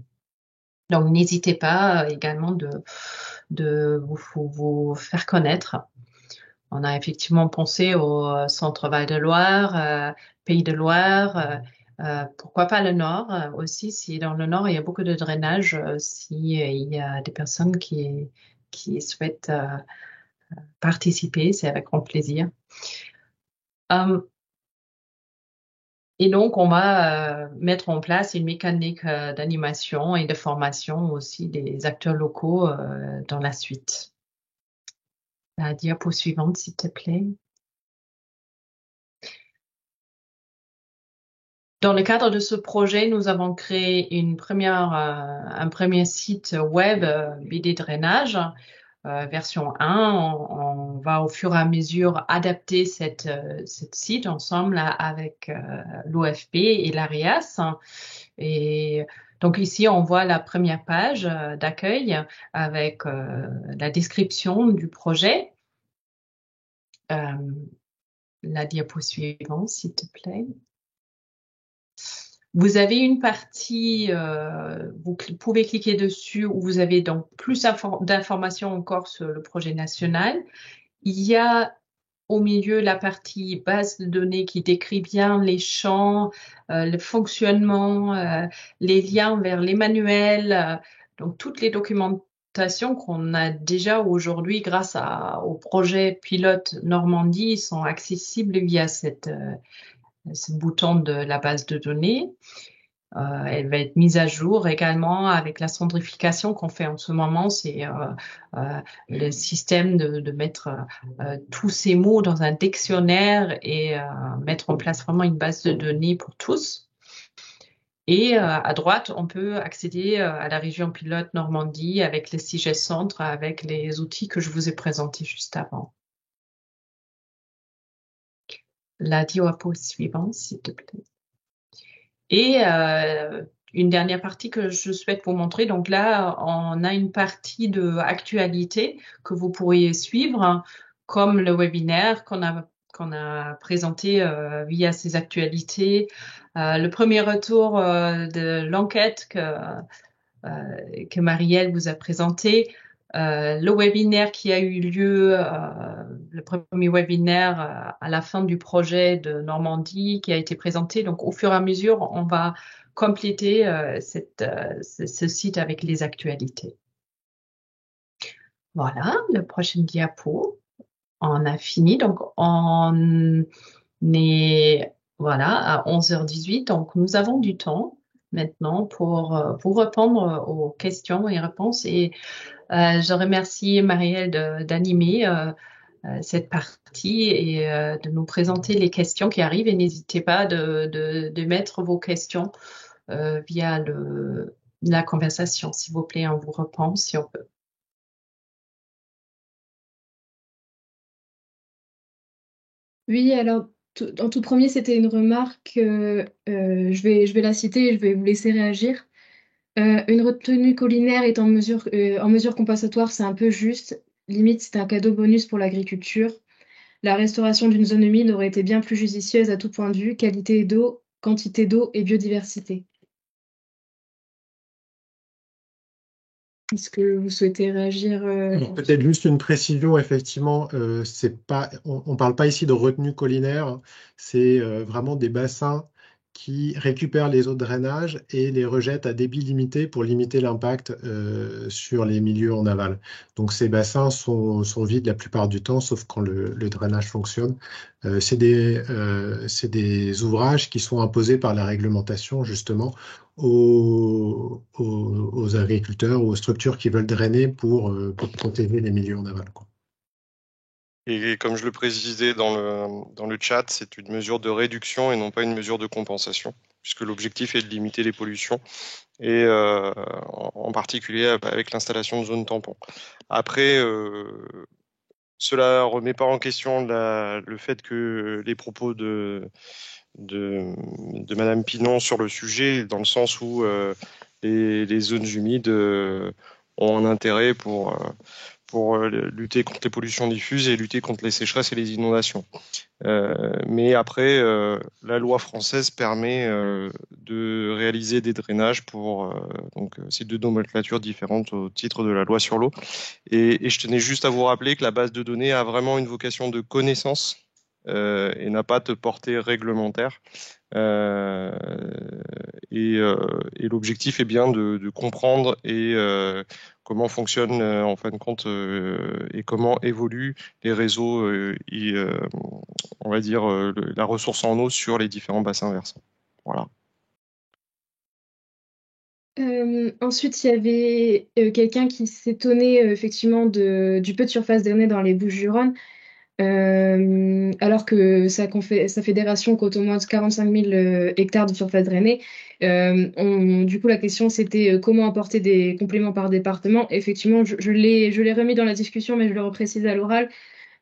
Donc, n'hésitez pas également de vous faire connaître. On a effectivement pensé au centre Val-de-Loire, Pays de Loire, pourquoi pas le Nord aussi, si dans le Nord il y a beaucoup de drainage, si il y a des personnes qui souhaitent participer, c'est avec grand plaisir. Et donc, on va mettre en place une mécanique d'animation et de formation aussi des acteurs locaux dans la suite. La diapo suivante, s'il te plaît. Dans le cadre de ce projet, nous avons créé un premier site web BD Drainage, version 1. On va au fur et à mesure adapter cette site ensemble avec l'OFP et l'AREAS. Et donc ici, on voit la première page d'accueil avec la description du projet. La diapo suivante, s'il te plaît. Vous avez une partie, vous pouvez cliquer dessus où vous avez donc plus d'informations encore sur le projet national. Il y a au milieu la partie base de données qui décrit bien les champs, le fonctionnement, les liens vers les manuels, donc toutes les documentations qu'on a déjà aujourd'hui grâce au projet pilote Normandie sont accessibles via ce bouton de la base de données. Elle va être mise à jour également avec la centrification qu'on fait en ce moment. C'est le système de mettre tous ces mots dans un dictionnaire et mettre en place vraiment une base de données pour tous. Et à droite, on peut accéder à la région pilote Normandie avec les CIGES Centre, avec les outils que je vous ai présentés juste avant. La diapo suivante, s'il te plaît. Et une dernière partie que je souhaite vous montrer. Donc là, on a une partie de actualité que vous pourriez suivre, comme le webinaire qu'on a présenté via ces actualités. Le premier retour de l'enquête que Marielle vous a présenté. Le webinaire qui a eu lieu, le premier webinaire à la fin du projet de Normandie qui a été présenté. Donc, au fur et à mesure, on va compléter ce site avec les actualités. Voilà, le prochain diapo. On a fini. Donc, on est à 11h18. Donc, nous avons du temps maintenant pour répondre aux questions et réponses. Et je remercie Marielle d'animer cette partie et de nous présenter les questions qui arrivent. Et n'hésitez pas de mettre vos questions via la conversation, s'il vous plaît. On vous répond si on peut. Oui, alors en tout premier, c'était une remarque, je vais la citer et je vais vous laisser réagir. Une retenue collinaire est en mesure compensatoire, c'est un peu juste. Limite, c'est un cadeau bonus pour l'agriculture. La restauration d'une zone humide aurait été bien plus judicieuse à tout point de vue, qualité d'eau, quantité d'eau et biodiversité. Est-ce que vous souhaitez réagir Peut-être juste une précision, effectivement, on ne parle pas ici de retenue collinaire, c'est vraiment des bassins qui récupèrent les eaux de drainage et les rejettent à débit limité pour limiter l'impact sur les milieux en aval. Donc ces bassins sont vides la plupart du temps, sauf quand le drainage fonctionne. C'est des ouvrages qui sont imposés par la réglementation, justement, aux agriculteurs ou aux structures qui veulent drainer pour protéger les milieux en aval, quoi. Et comme je le précisais dans le chat, c'est une mesure de réduction et non pas une mesure de compensation, puisque l'objectif est de limiter les pollutions, et en particulier avec l'installation de zones tampons. Après, cela ne remet pas en question le fait que les propos de Madame Pinon sur le sujet, dans le sens où les zones humides ont un intérêt pour lutter contre les pollutions diffuses et lutter contre les sécheresses et les inondations. Mais après, la loi française permet de réaliser des drainages donc c'est deux nomenclatures différentes au titre de la loi sur l'eau. Et je tenais juste à vous rappeler que la base de données a vraiment une vocation de connaissance et n'a pas de portée réglementaire. Euh, et l'objectif est bien de comprendre comment fonctionnent en fin de compte et comment évoluent les réseaux on va dire la ressource en eau sur les différents bassins versants. Voilà. Ensuite, il y avait quelqu'un qui s'étonnait effectivement du peu de surface drainée dans les Bouches-du-Rhône, alors que sa fédération compte au moins 45 000 hectares de surface drainée. Du coup, la question c'était comment apporter des compléments par département. Effectivement, je l'ai remis dans la discussion, mais je le reprécise à l'oral.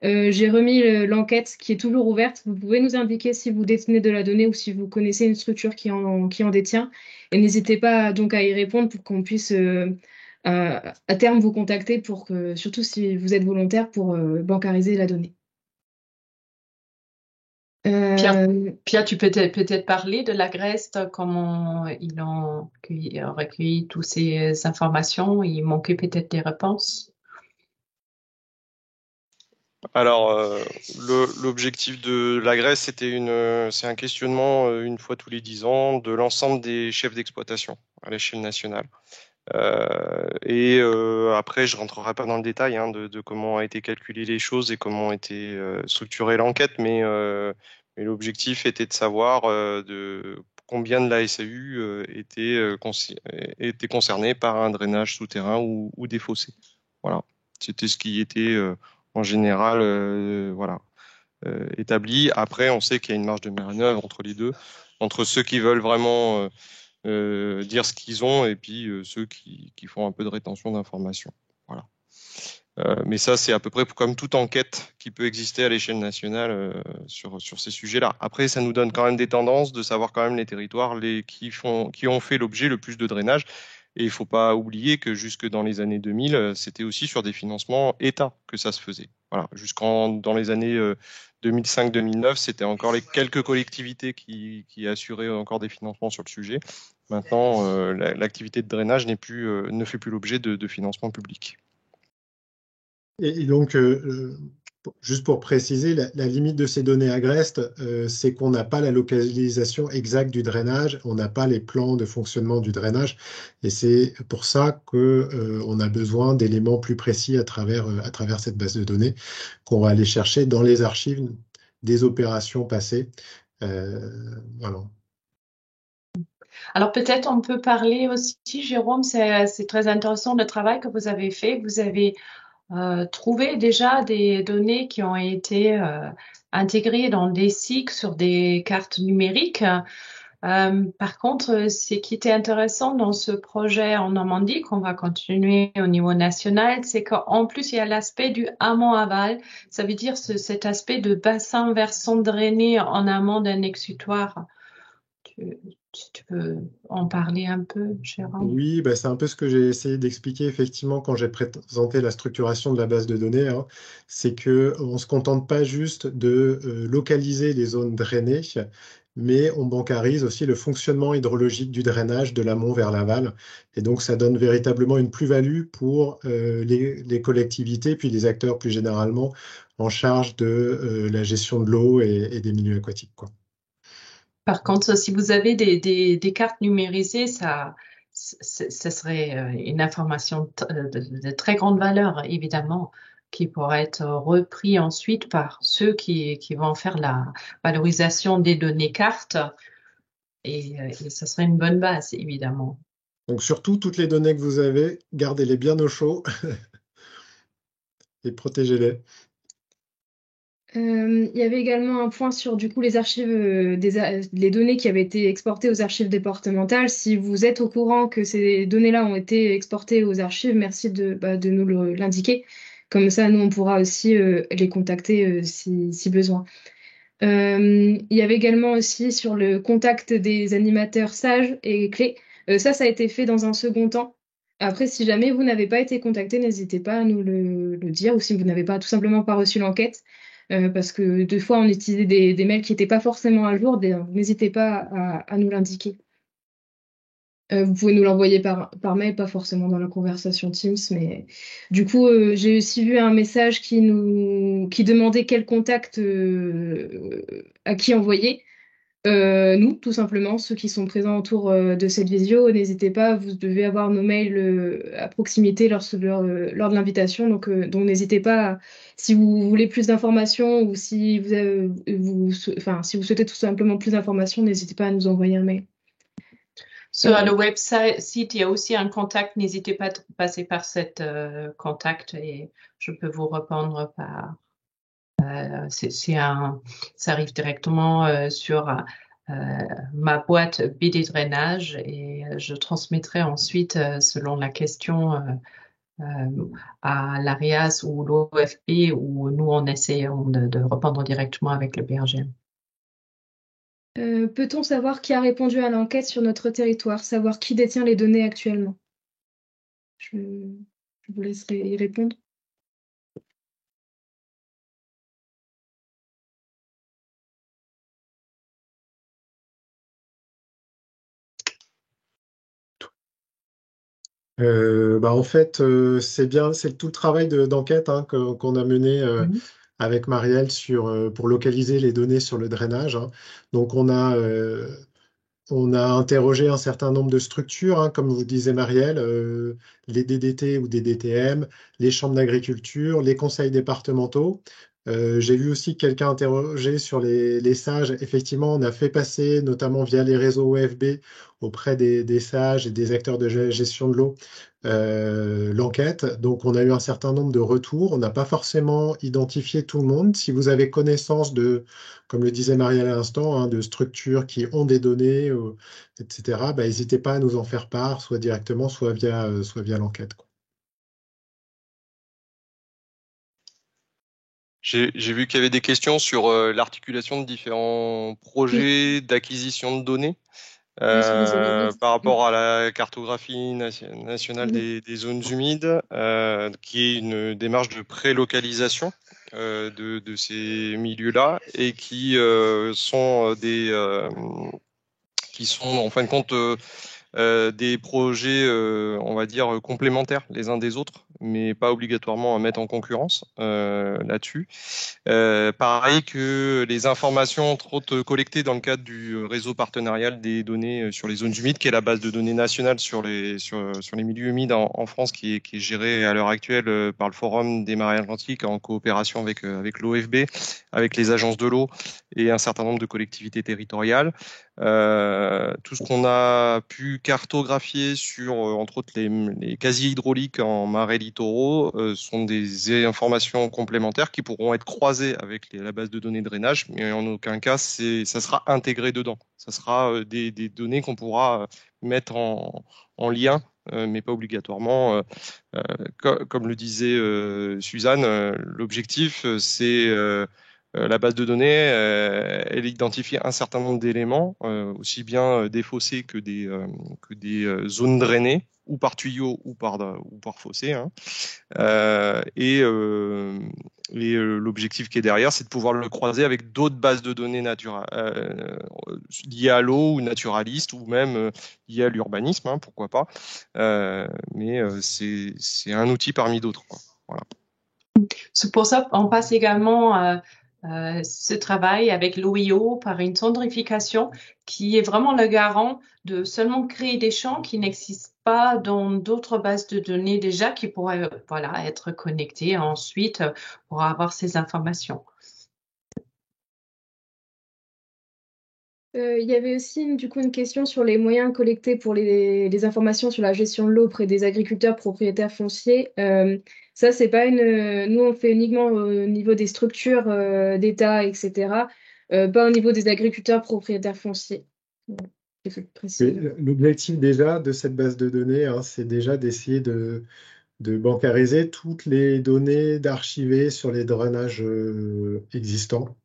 J'ai remis l'enquête qui est toujours ouverte. Vous pouvez nous indiquer si vous détenez de la donnée ou si vous connaissez une structure qui en détient. Et n'hésitez pas donc à y répondre pour qu'on puisse à terme vous contacter pour que, surtout si vous êtes volontaire, pour bancariser la donnée. Pierre, tu peux peut-être parler de l'Agreste, comment ils ont recueilli toutes ces informations. Il manquait peut-être des réponses. Alors, l'objectif de la Grèce, c'est un questionnement une fois tous les 10 ans de l'ensemble des chefs d'exploitation à l'échelle nationale. Après, je rentrerai pas dans le détail de comment ont été calculées les choses et comment a été structurée l'enquête, mais l'objectif était de savoir de combien de la SAU étaient concernés par un drainage souterrain ou des fossés. Voilà, c'était ce qui était en général établi. Après, on sait qu'il y a une marge de manœuvre entre les deux, entre ceux qui veulent vraiment dire ce qu'ils ont et puis ceux qui font un peu de rétention d'informations. Voilà. Mais ça, c'est à peu près comme toute enquête qui peut exister à l'échelle nationale sur ces sujets-là. Après, ça nous donne quand même des tendances de savoir quand même les territoires qui ont fait l'objet le plus de drainage. Et il ne faut pas oublier que jusque dans les années 2000, c'était aussi sur des financements État que ça se faisait. Voilà. Dans les années 2005-2009, c'était encore les quelques collectivités qui assuraient encore des financements sur le sujet. Maintenant, l'activité de drainage ne fait plus l'objet de financement public. Et donc, juste pour préciser, la limite de ces données agrestes, c'est qu'on n'a pas la localisation exacte du drainage, on n'a pas les plans de fonctionnement du drainage, et c'est pour ça qu'on a besoin d'éléments plus précis à travers cette base de données qu'on va aller chercher dans les archives des opérations passées. Voilà. Alors peut-être on peut parler aussi, Jérôme, c'est très intéressant le travail que vous avez fait. Vous avez trouvé déjà des données qui ont été intégrées dans des SIG sur des cartes numériques. Par contre, ce qui était intéressant dans ce projet en Normandie, qu'on va continuer au niveau national, c'est qu'en plus, il y a l'aspect du amont-aval. Ça veut dire cet aspect de bassin versant drainé en amont d'un exutoire. Tu peux en parler un peu, Jérôme? Oui, bah, c'est un peu ce que j'ai essayé d'expliquer effectivement quand j'ai présenté la structuration de la base de données, hein. C'est que on ne se contente pas juste de localiser les zones drainées, mais on bancarise aussi le fonctionnement hydrologique du drainage de l'amont vers l'aval. Et donc, ça donne véritablement une plus-value pour les collectivités, puis les acteurs plus généralement en charge de la gestion de l'eau et des milieux aquatiques, quoi. Par contre, si vous avez des cartes numérisées, ça serait une information de très grande valeur, évidemment, qui pourrait être repris ensuite par ceux qui vont faire la valorisation des données cartes. Et ça serait une bonne base, évidemment. Donc, surtout, toutes les données que vous avez, gardez-les bien au chaud et protégez-les. Il y avait également un point sur du coup les archives, les données qui avaient été exportées aux archives départementales. Si vous êtes au courant que ces données-là ont été exportées aux archives, merci de nous l'indiquer. Comme ça, nous, on pourra aussi les contacter si besoin. Il y avait également aussi sur le contact des animateurs sages et clés. Ça a été fait dans un second temps. Après, si jamais vous n'avez pas été contacté, n'hésitez pas à nous le dire, ou si vous n'avez pas tout simplement pas reçu l'enquête, parce que des fois, on utilisait des mails qui n'étaient pas forcément à jour. N'hésitez pas à nous l'indiquer. Vous pouvez nous l'envoyer par mail, pas forcément dans la conversation Teams, mais du coup, j'ai aussi vu un message qui demandait quel contact à qui envoyer. Nous, tout simplement, ceux qui sont présents autour de cette visio, n'hésitez pas, vous devez avoir nos mails à proximité lors de l'invitation, donc n'hésitez pas, si vous voulez plus d'informations ou si enfin, si vous souhaitez tout simplement plus d'informations, n'hésitez pas à nous envoyer un mail. Sur le website, il y a aussi un contact. N'hésitez pas à passer par cet contact et je peux vous répondre par. Ça arrive directement sur ma boîte BD Drainage et je transmettrai ensuite, selon la question, à l'ARIAS ou l'OFP où nous on essaie de répondre directement avec le BRGM. Peut-on savoir qui a répondu à l'enquête sur notre territoire, savoir qui détient les données actuellement? Je vous laisserai y répondre. En fait, c'est tout le travail d'enquête qu'on a mené avec Marielle pour localiser les données sur le drainage, hein. Donc, on a interrogé un certain nombre de structures, hein, comme vous disait Marielle, les DDT ou DDTM, les chambres d'agriculture, les conseils départementaux. J'ai vu aussi quelqu'un interroger sur les sages. Effectivement, on a fait passer, notamment via les réseaux OFB, auprès des sages et des acteurs de gestion de l'eau, l'enquête. Donc, on a eu un certain nombre de retours. On n'a pas forcément identifié tout le monde. Si vous avez connaissance comme le disait Marielle à l'instant, hein, de structures qui ont des données, etc., n'hésitez pas à nous en faire part, soit directement, soit via l'enquête, quoi. J'ai vu qu'il y avait des questions sur l'articulation de différents projets d'acquisition de données Oui, sur les zones humides. par rapport à la cartographie nationale Oui. des zones humides, qui est une démarche de prélocalisation de ces milieux-là et qui qui sont en fin de compte des projets, on va dire, complémentaires les uns des autres, mais pas obligatoirement à mettre en concurrence là-dessus. Pareil que les informations, entre autres, collectées dans le cadre du réseau partenarial des données sur les zones humides, qui est la base de données nationale sur les milieux humides en France, qui est gérée à l'heure actuelle par le Forum des Marais Atlantiques en coopération avec l'OFB, avec les agences de l'eau et un certain nombre de collectivités territoriales. Tout ce qu'on a pu cartographier sur, entre autres, les casiers hydrauliques en marais littoraux sont des informations complémentaires qui pourront être croisées avec la base de données de drainage, mais en aucun cas, ça sera intégré dedans. Ça sera des données qu'on pourra mettre en lien, mais pas obligatoirement. Comme le disait Suzanne, l'objectif, c'est la base de données, elle identifie un certain nombre d'éléments, aussi bien des fossés que des zones drainées, ou par tuyau ou par fossé, hein. L'objectif qui est derrière, c'est de pouvoir le croiser avec d'autres bases de données liées à l'eau ou naturalistes, ou même liées à l'urbanisme, hein, pourquoi pas. Mais c'est un outil parmi d'autres, quoi. Voilà. C'est pour ça qu'on passe également ce travail avec l'OIO par une centrification qui est vraiment le garant de seulement créer des champs qui n'existent pas dans d'autres bases de données déjà, qui pourraient être connectés ensuite pour avoir ces informations. Il y avait aussi du coup une question sur les moyens collectés pour les informations sur la gestion de l'eau auprès des agriculteurs propriétaires fonciers. Ça, c'est pas nous, on fait uniquement au niveau des structures d'État, etc. Pas au niveau des agriculteurs propriétaires fonciers. Il faut le préciser. L'objectif déjà de cette base de données, hein, c'est déjà d'essayer de bancariser toutes les données d'archiver sur les drainages existants.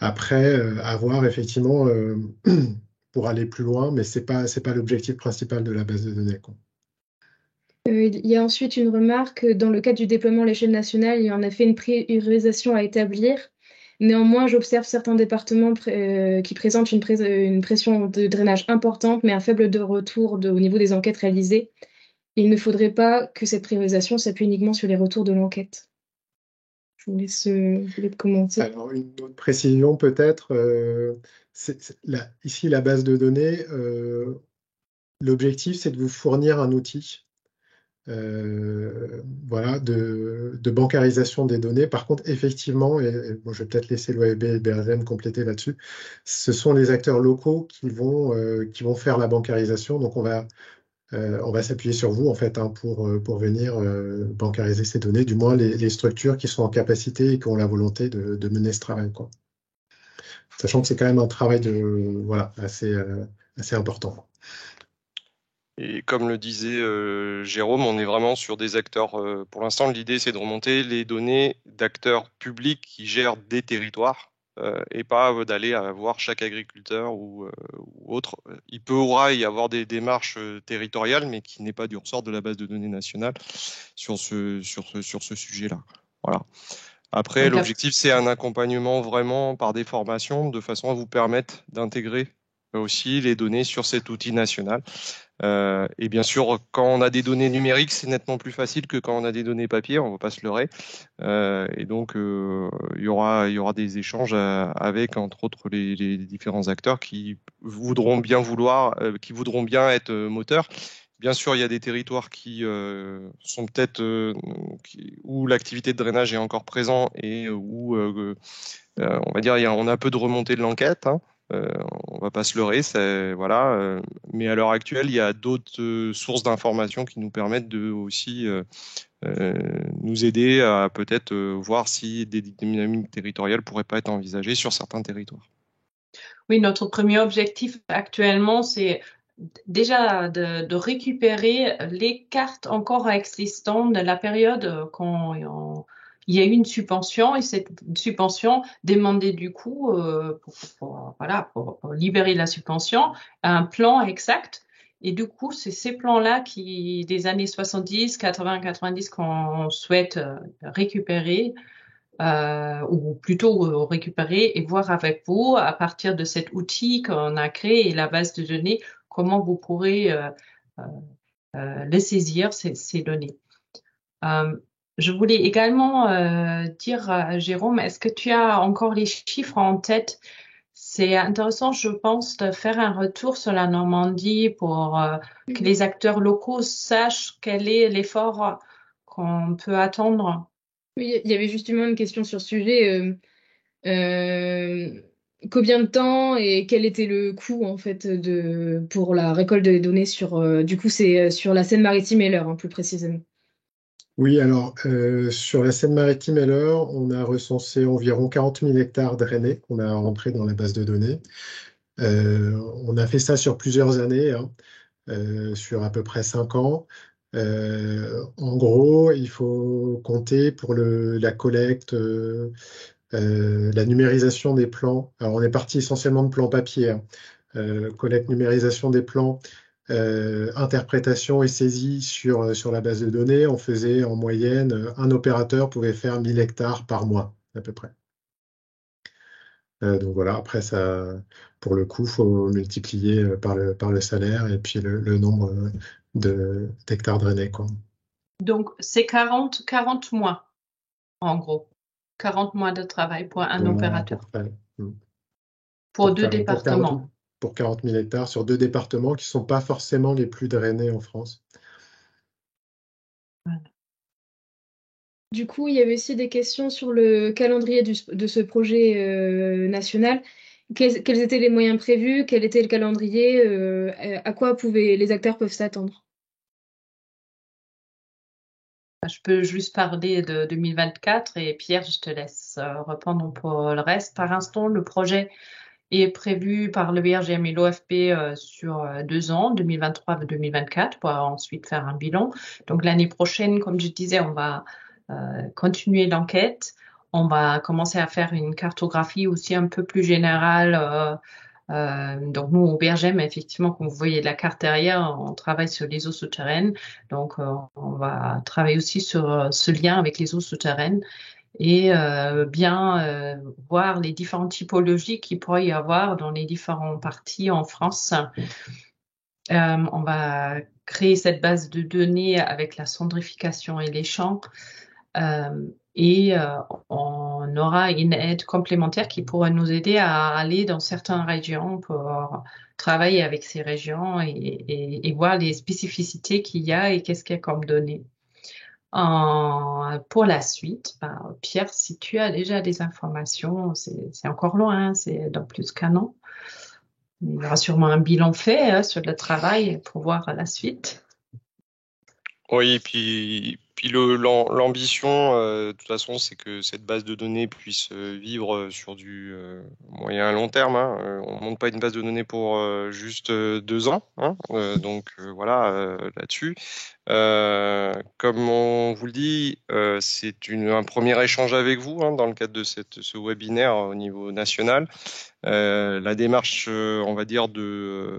Après, avoir effectivement pour aller plus loin, mais c'est pas l'objectif principal de la base de données, quoi. Il y a ensuite une remarque. Dans le cadre du déploiement à l'échelle nationale, il y en a fait une priorisation à établir. Néanmoins, j'observe certains départements qui présentent une pression de drainage importante, mais un faible de retour au niveau des enquêtes réalisées. Il ne faudrait pas que cette priorisation s'appuie uniquement sur les retours de l'enquête. Je vous laisse peut-être commenter. Alors, une autre précision peut-être, ici la base de données, l'objectif c'est de vous fournir un outil voilà, de bancarisation des données. Par contre, effectivement, et bon, je vais peut-être laisser l'OFB et BRGM compléter là-dessus, ce sont les acteurs locaux qui vont faire la bancarisation. Donc, on va s'appuyer sur vous en fait hein, pour venir bancariser ces données, du moins les structures qui sont en capacité et qui ont la volonté de mener ce travail, quoi. Sachant que c'est quand même un travail voilà, assez important. Et comme le disait Jérôme, on est vraiment sur des acteurs. Pour l'instant, l'idée, c'est de remonter les données d'acteurs publics qui gèrent des territoires et pas d'aller voir chaque agriculteur ou autre. Il pourra y avoir des démarches territoriales, mais qui n'est pas du ressort de la base de données nationale sur ce sujet-là. Voilà. Après, Donc, l'objectif, c'est un accompagnement vraiment par des formations de façon à vous permettre d'intégrer aussi les données sur cet outil national. Et bien sûr, quand on a des données numériques, c'est nettement plus facile que quand on a des données papier, on ne va pas se leurrer. Et donc, il y aura des échanges avec, entre autres, les différents acteurs qui voudront bien être moteurs. Bien sûr, il y a des territoires qui sont peut-être où l'activité de drainage est encore présente et où, on va dire, on a un peu de remontée de l'enquête, hein. On va pas se leurrer, voilà. Mais à l'heure actuelle, il y a d'autres sources d'informations qui nous permettent de aussi nous aider à peut-être voir si des dynamiques territoriales pourraient pas être envisagées sur certains territoires. oui, notre premier objectif actuellement, c'est déjà de récupérer les cartes encore existantes de la période quand il y a eu une subvention et cette subvention demandait du coup, pour libérer la subvention, un plan exact. Et du coup, c'est ces plans-là des années 70, 80, 90 qu'on souhaite récupérer ou plutôt récupérer et voir avec vous, à partir de cet outil qu'on a créé et la base de données, comment vous pourrez les saisir, ces données. Je voulais également dire, Jérôme, est-ce que tu as encore les chiffres en tête? C'est intéressant, je pense, de faire un retour sur la Normandie pour que les acteurs locaux sachent quel est l'effort qu'on peut attendre. Oui, il y avait justement une question sur ce sujet. Combien de temps et quel était le coût en fait pour la récolte des données du coup c'est sur la Seine-Maritime et l'Eure hein, plus précisément. Oui, alors sur la Seine-Maritime et l'Eure, on a recensé environ 40 000 hectares drainés qu'on a rentrés dans la base de données. On a fait ça sur plusieurs années, hein, sur à peu près 5 ans. En gros, il faut compter pour la collecte, la numérisation des plans. Alors, on est parti essentiellement de plans papier, hein. Collecte, numérisation des plans, interprétation et saisie sur la base de données. On faisait en moyenne, un opérateur pouvait faire 1000 hectares par mois, à peu près. Donc voilà, après, pour le coup, il faut multiplier par le salaire et puis le nombre d'hectares drainés, quoi. Donc, c'est 40 mois, en gros. 40 mois de travail pour un opérateur. Pour 2 départements. Pour 40 000 hectares sur 2 départements qui ne sont pas forcément les plus drainés en France. Voilà. Du coup, il y avait aussi des questions sur le calendrier de ce projet national. Quels étaient les moyens prévus? Quel était le calendrier? À quoi les acteurs peuvent s'attendre? Je peux juste parler de 2024 et Pierre, je te laisse répondre pour le reste. Par instant, le projet est prévu par le BRGM et l'OFP sur 2 ans, 2023-2024, pour ensuite faire un bilan. Donc l'année prochaine, comme je disais, on va continuer l'enquête. On va commencer à faire une cartographie aussi un peu plus générale Donc nous, au BRGM, effectivement, comme vous voyez la carte derrière, on travaille sur les eaux souterraines. Donc on va travailler aussi sur ce lien avec les eaux souterraines et bien voir les différentes typologies qu'il pourrait y avoir dans les différentes parties en France. On va créer cette base de données avec la cendrification et les champs. Et on aura une aide complémentaire qui pourra nous aider à aller dans certaines régions pour travailler avec ces régions et voir les spécificités qu'il y a et qu'est-ce qu'il y a comme données. Pour la suite, Pierre, si tu as déjà des informations, c'est encore loin, c'est dans plus qu'un an. Il y aura sûrement un bilan fait sur le travail pour voir la suite. Oui, puis l'ambition, de toute façon, c'est que cette base de données puisse vivre sur du moyen à long terme, hein. On ne monte pas une base de données pour juste 2 ans, hein. Donc voilà, là-dessus. Comme on vous le dit, c'est un premier échange avec vous, hein, dans le cadre de ce webinaire au niveau national. La démarche, on va dire, de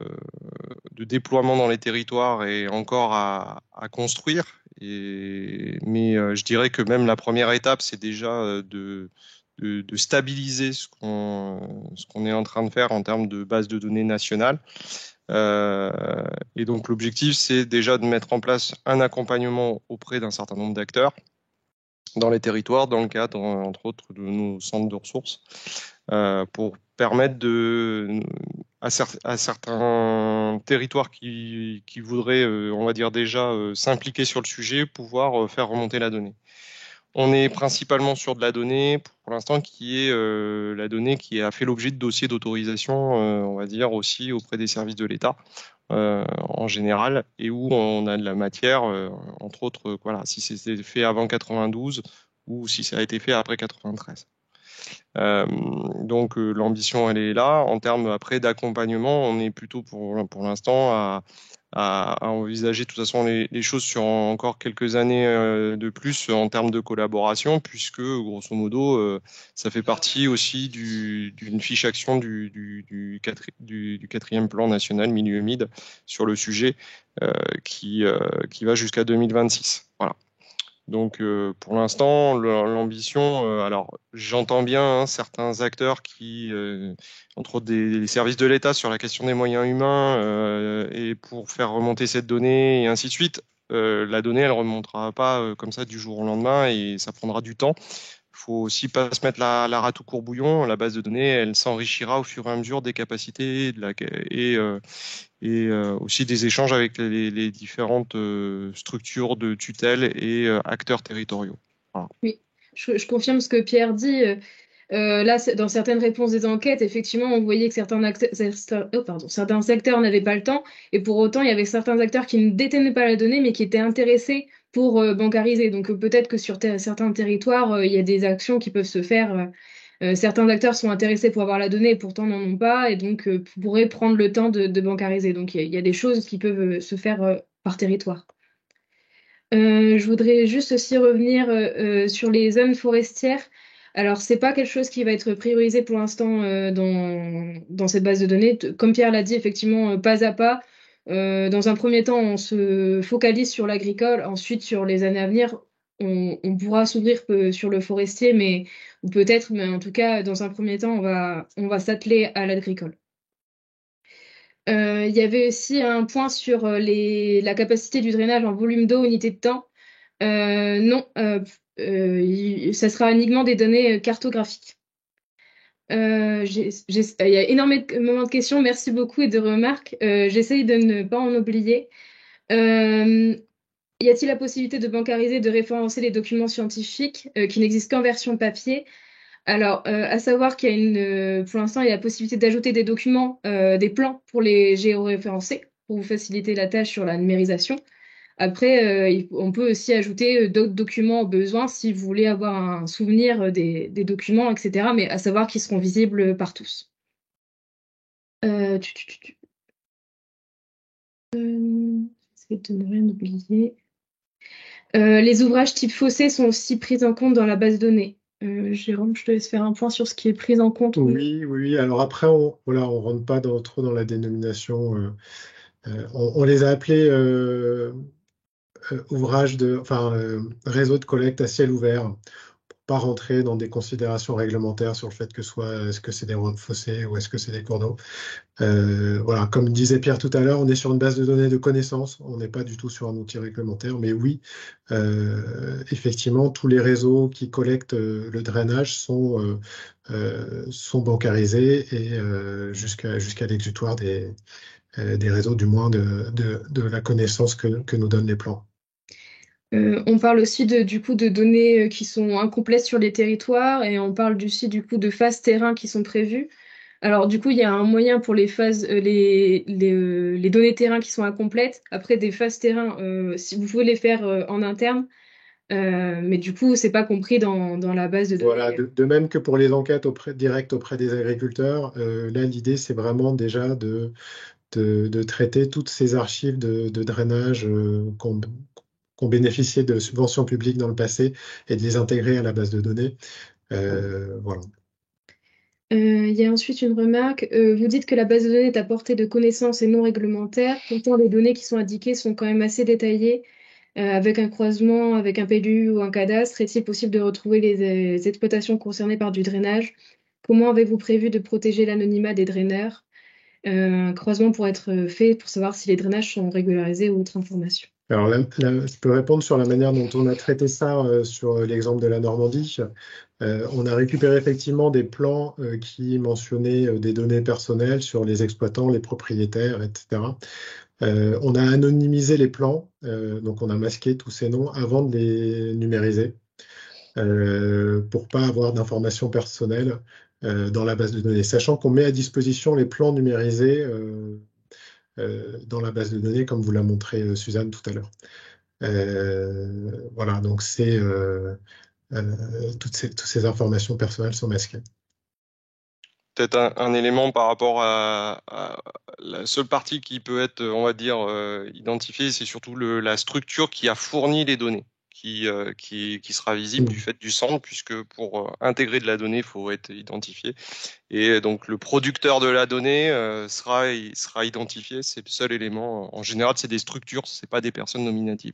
déploiement dans les territoires est encore à construire. Mais je dirais que même la première étape, c'est déjà de stabiliser ce qu'on est en train de faire en termes de base de données nationale. Et donc l'objectif, c'est déjà de mettre en place un accompagnement auprès d'un certain nombre d'acteurs dans les territoires, dans le cadre, entre autres, de nos centres de ressources, pour permettre à certains territoires qui voudraient, on va dire déjà, s'impliquer sur le sujet, pouvoir faire remonter la donnée. On est principalement sur de la donnée, pour l'instant, qui est la donnée qui a fait l'objet de dossiers d'autorisation, on va dire, aussi auprès des services de l'État. En général, et où on a de la matière, entre autres, voilà, si c'était fait avant 92 ou si ça a été fait après 93. Donc l'ambition, elle est là. En termes après d'accompagnement, on est plutôt pour l'instant à envisager de toute façon les choses sur encore quelques années de plus en termes de collaboration, puisque grosso modo, ça fait partie aussi d'une fiche action du quatrième plan national milieu humide sur le sujet qui va jusqu'à 2026. Voilà. Donc pour l'instant, l'ambition, alors j'entends bien, hein, certains acteurs qui, entre autres des services de l'État sur la question des moyens humains, et pour faire remonter cette donnée et ainsi de suite. La donnée, elle remontera pas comme ça du jour au lendemain et ça prendra du temps. Il faut aussi pas se mettre la rate au courbouillon. La base de données, elle s'enrichira au fur et à mesure des capacités et aussi des échanges avec les différentes structures de tutelle et acteurs territoriaux. Voilà. Oui, je confirme ce que Pierre dit. Là, dans certaines réponses des enquêtes, effectivement, on voyait que certains secteurs n'avaient pas le temps, et pour autant, il y avait certains acteurs qui ne détenaient pas la donnée, mais qui étaient intéressés pour bancariser. Donc peut-être que sur certains territoires, il y a des actions qui peuvent se faire. Certains acteurs sont intéressés pour avoir la donnée et pourtant n'en ont pas, et donc pourraient prendre le temps de bancariser. Donc il y a des choses qui peuvent se faire par territoire. Je voudrais juste aussi revenir sur les zones forestières. Alors, c'est pas quelque chose qui va être priorisé pour l'instant dans cette base de données. Comme Pierre l'a dit, effectivement, pas à pas. Dans un premier temps, on se focalise sur l'agricole. Ensuite, sur les années à venir, on pourra s'ouvrir sur le forestier, ou peut-être, mais en tout cas, dans un premier temps, on va s'atteler à l'agricole. Il y avait aussi un point sur la capacité du drainage en volume d'eau, unité de temps. Non, ça sera uniquement des données cartographiques. Il y a énormément de questions, merci beaucoup et de remarques. J'essaye de ne pas en oublier. Y a-t-il la possibilité de bancariser, de référencer les documents scientifiques qui n'existent qu'en version papier? Alors, à savoir qu'il y a pour l'instant, il y a la possibilité d'ajouter des documents, des plans pour les géoréférencer, pour vous faciliter la tâche sur la numérisation. Après, on peut aussi ajouter d'autres documents au besoin si vous voulez avoir un souvenir des documents, etc. Mais à savoir qu'ils seront visibles par tous. J'essaie de ne rien oublier. Les ouvrages type fossé sont aussi pris en compte dans la base de données. Jérôme, je te laisse faire un point sur ce qui est pris en compte. Oui. Alors après, voilà, on rentre pas trop dans la dénomination. On les a appelés réseau de collecte à ciel ouvert, pour pas rentrer dans des considérations réglementaires sur le fait est-ce que c'est des fossés ou est-ce que c'est des cours d'eau. Voilà, comme disait Pierre tout à l'heure, on est sur une base de données de connaissances, on n'est pas du tout sur un outil réglementaire, mais oui, effectivement, tous les réseaux qui collectent le drainage sont bancarisés et jusqu'à l'exutoire des réseaux, du moins de la connaissance que nous donnent les plans. On parle aussi du coup de données qui sont incomplètes sur les territoires et on parle aussi du coup de phases terrain qui sont prévues. Alors du coup, il y a un moyen pour les phases, les données terrain qui sont incomplètes. Après, des phases terrain, si vous pouvez les faire en interne, mais du coup, c'est pas compris dans la base de données. Voilà, de même que pour les enquêtes directes auprès des agriculteurs, là l'idée c'est vraiment déjà de traiter toutes ces archives de drainage qu'on bénéficiait de subventions publiques dans le passé et de les intégrer à la base de données. Voilà. Il y a ensuite une remarque. Vous dites que la base de données est à portée de connaissances et non réglementaires. Pourtant, les données qui sont indiquées sont quand même assez détaillées. Avec un croisement, avec un PLU ou un cadastre, est-il possible de retrouver les exploitations concernées par du drainage? Comment avez-vous prévu de protéger l'anonymat des draineurs? Un croisement pourrait être fait pour savoir si les drainages sont régularisés ou autre information. Alors là, je peux répondre sur la manière dont on a traité ça sur l'exemple de la Normandie. On a récupéré effectivement des plans qui mentionnaient des données personnelles sur les exploitants, les propriétaires, etc. On a anonymisé les plans, donc on a masqué tous ces noms avant de les numériser pour pas avoir d'informations personnelles dans la base de données, sachant qu'on met à disposition les plans numérisés dans la base de données, comme vous l'a montré Suzanne tout à l'heure. Voilà, donc toutes ces informations personnelles sont masquées. Peut-être un élément par rapport à la seule partie qui peut être, on va dire, identifiée, c'est surtout la structure qui a fourni les données, qui sera visible du fait du centre, puisque pour intégrer de la donnée, il faut être identifié. Et donc le producteur de la donnée sera identifié, c'est le seul élément. En général, c'est des structures, c'est pas des personnes nominatives.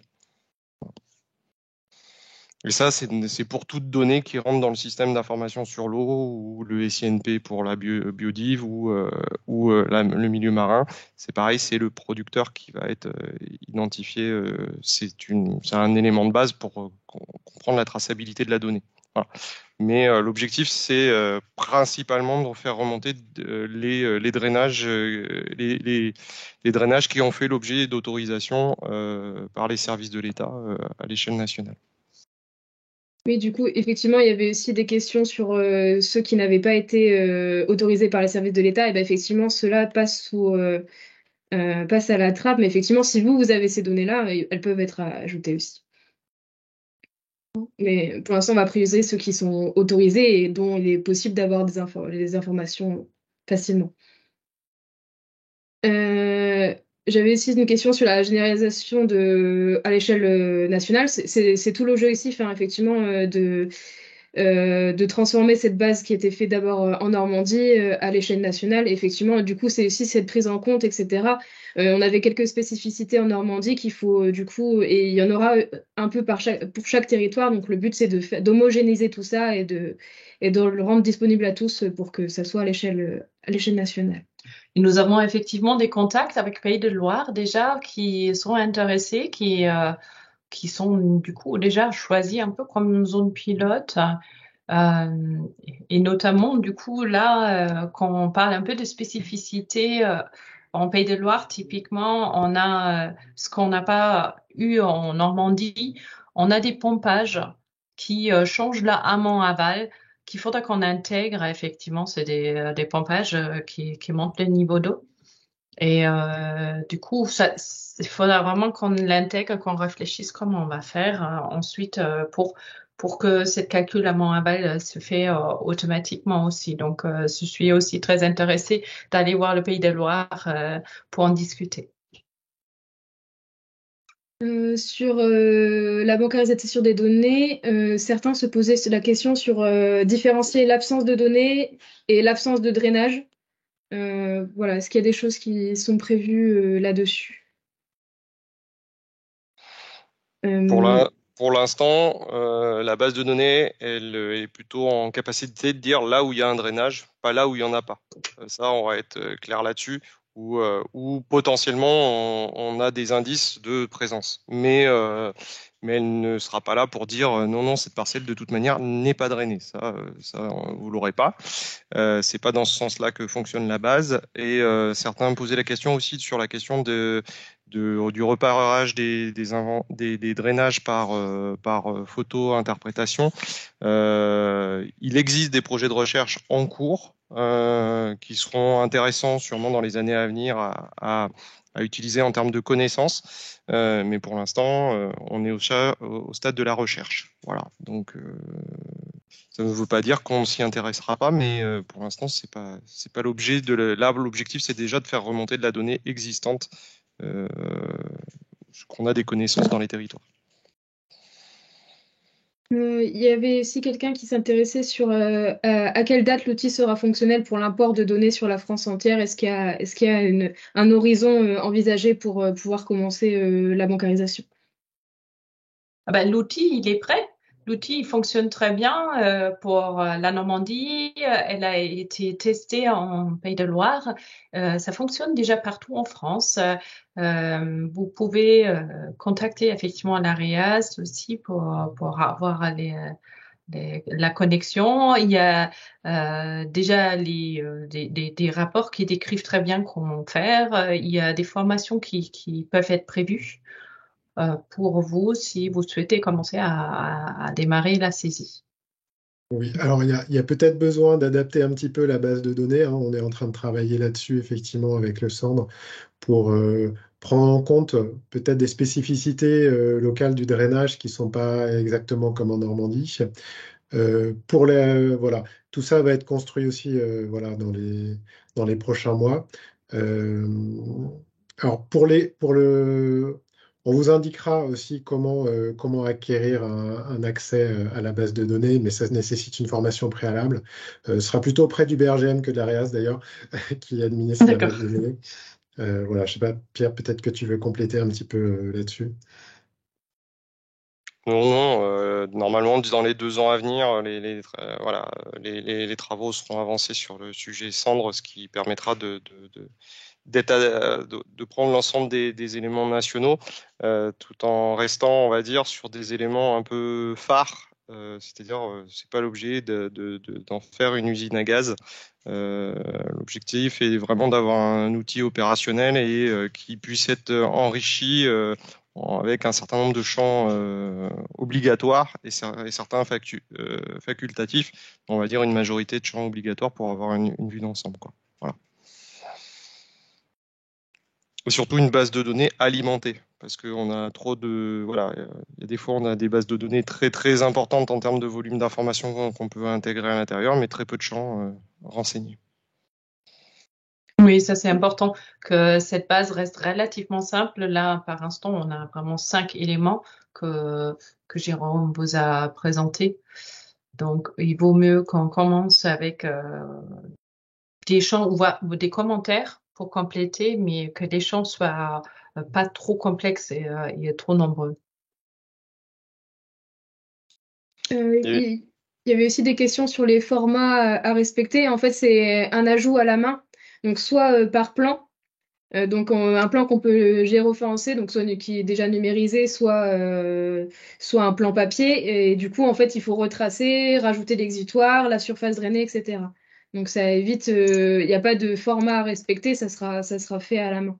Et ça, c'est pour toute donnée qui rentre dans le système d'information sur l'eau ou le SINP pour la biodive ou le milieu marin. C'est pareil, c'est le producteur qui va être identifié. C'est un élément de base pour comprendre la traçabilité de la donnée. Voilà. Mais l'objectif, c'est principalement de faire remonter les drainages, les drainages qui ont fait l'objet d'autorisation par les services de l'État à l'échelle nationale. Oui, du coup, effectivement, il y avait aussi des questions sur ceux qui n'avaient pas été autorisés par les services de l'État. Et bien, effectivement, ceux-là passent à la trappe. Mais effectivement, si vous avez ces données-là, elles peuvent être ajoutées aussi. Mais pour l'instant, on va prioriser ceux qui sont autorisés et dont il est possible d'avoir des informations facilement. J'avais aussi une question sur la généralisation à l'échelle nationale. C'est tout l'enjeu ici, effectivement, de transformer cette base qui était faite d'abord en Normandie à l'échelle nationale. Et effectivement, du coup, c'est aussi cette prise en compte, etc. On avait quelques spécificités en Normandie qu'il faut, du coup, et il y en aura un peu pour chaque territoire. Donc, le but, c'est d'homogénéiser tout ça et de le rendre disponible à tous pour que ça soit à l'échelle nationale. Et nous avons effectivement des contacts avec Pays de Loire déjà qui sont intéressés, qui sont du coup déjà choisis un peu comme zone pilote. Et notamment, du coup, là, quand on parle un peu de spécificité, en Pays de Loire, typiquement, on a ce qu'on n'a pas eu en Normandie, on a des pompages qui changent la amont-aval, qu'il faudra qu'on intègre. Effectivement, c'est des pompages qui montent le niveau d'eau. Et du coup, il faudra vraiment qu'on l'intègre, qu'on réfléchisse comment on va faire ensuite pour que cette calcul amont-aval se fait automatiquement aussi. Donc, je suis aussi très intéressée d'aller voir le Pays de Loire pour en discuter. Sur la bancarisation des données, certains se posaient la question sur différencier l'absence de données et l'absence de drainage. Voilà, est-ce qu'il y a des choses qui sont prévues là-dessus? Pour Euh, la- pour l'instant, la base de données, elle est plutôt en capacité de dire là où il y a un drainage, pas là où il y en a pas. Ça, on va être clair là-dessus, ou potentiellement on a des indices de présence. Mais elle ne sera pas là pour dire non, non, cette parcelle de toute manière n'est pas drainée. Ça, vous l'aurez pas. C'est pas dans ce sens-là que fonctionne la base. Et certains posaient la question aussi sur la question du repérage des drainages par photo-interprétation. Il existe des projets de recherche en cours qui seront intéressants sûrement dans les années à venir à utiliser en termes de connaissances. Mais pour l'instant, on est au stade de la recherche. Voilà. Donc, ça ne veut pas dire qu'on ne s'y intéressera pas, mais pour l'instant, c'est pas l'objet là, l'objectif, c'est déjà de faire remonter de la donnée existante, euh, qu'on a des connaissances dans les territoires. il y avait aussi quelqu'un qui s'intéressait sur à quelle date l'outil sera fonctionnel pour l'import de données sur la France entière. Est-ce qu'il y a un horizon envisagé pour pouvoir commencer la bancarisation? Ah ben, l'outil, il est prêt. L'outil, il fonctionne très bien pour la Normandie. Elle a été testée en Pays de Loire. Ça fonctionne déjà partout en France. Vous pouvez contacter effectivement l'AREAS aussi pour avoir la connexion. Il y a déjà des rapports qui décrivent très bien comment faire. Il y a des formations qui peuvent être prévues pour vous si vous souhaitez commencer à démarrer la saisie. Oui, alors il y a peut-être besoin d'adapter un petit peu la base de données, hein. On est en train de travailler là-dessus, effectivement, avec le Sandre, pour prendre en compte peut-être des spécificités locales du drainage qui ne sont pas exactement comme en Normandie. Voilà, tout ça va être construit aussi voilà, dans les prochains mois. Euh, alors on vous indiquera aussi comment acquérir un accès à la base de données, mais ça nécessite une formation préalable. Ce sera plutôt auprès du BRGM que de l'AREAS d'ailleurs, qui administre la base D'accord. de données. Voilà, je sais pas, Pierre, peut-être que tu veux compléter un petit peu là-dessus. Non, non, normalement, dans les 2 ans à venir, voilà, les travaux seront avancés sur le sujet cendre, ce qui permettra de prendre l'ensemble des éléments nationaux, tout en restant, on va dire, sur des éléments un peu phares. C'est-à-dire, c'est pas l'objet d'en faire une usine à gaz. Euh, L'objectif est vraiment d'avoir un outil opérationnel et qui puisse être enrichi avec un certain nombre de champs obligatoires et certains facultatifs. On va dire une majorité de champs obligatoires pour avoir une vue d'ensemble, quoi. Voilà. Et surtout une base de données alimentée, parce qu'on a trop de... Voilà, il y a des fois, on a des bases de données très, très importantes en termes de volume d'informations qu'on peut intégrer à l'intérieur, mais très peu de champs renseignés. Oui, ça c'est important que cette base reste relativement simple. Là, par instant, on a vraiment 5 éléments que Jérôme vous a présentés. Donc, il vaut mieux qu'on commence avec des champs ou des commentaires pour compléter, mais que les champs soient pas trop complexes et trop nombreux. Et Il y avait aussi des questions sur les formats à respecter. En fait, c'est un ajout à la main, donc soit par plan, un plan qu'on peut géoréférencer, donc soit qui est déjà numérisé, soit un plan papier. Et du coup, en fait, il faut retracer, rajouter l'exutoire, la surface drainée, etc. Donc ça évite, il n'y a pas de format à respecter, ça sera fait à la main.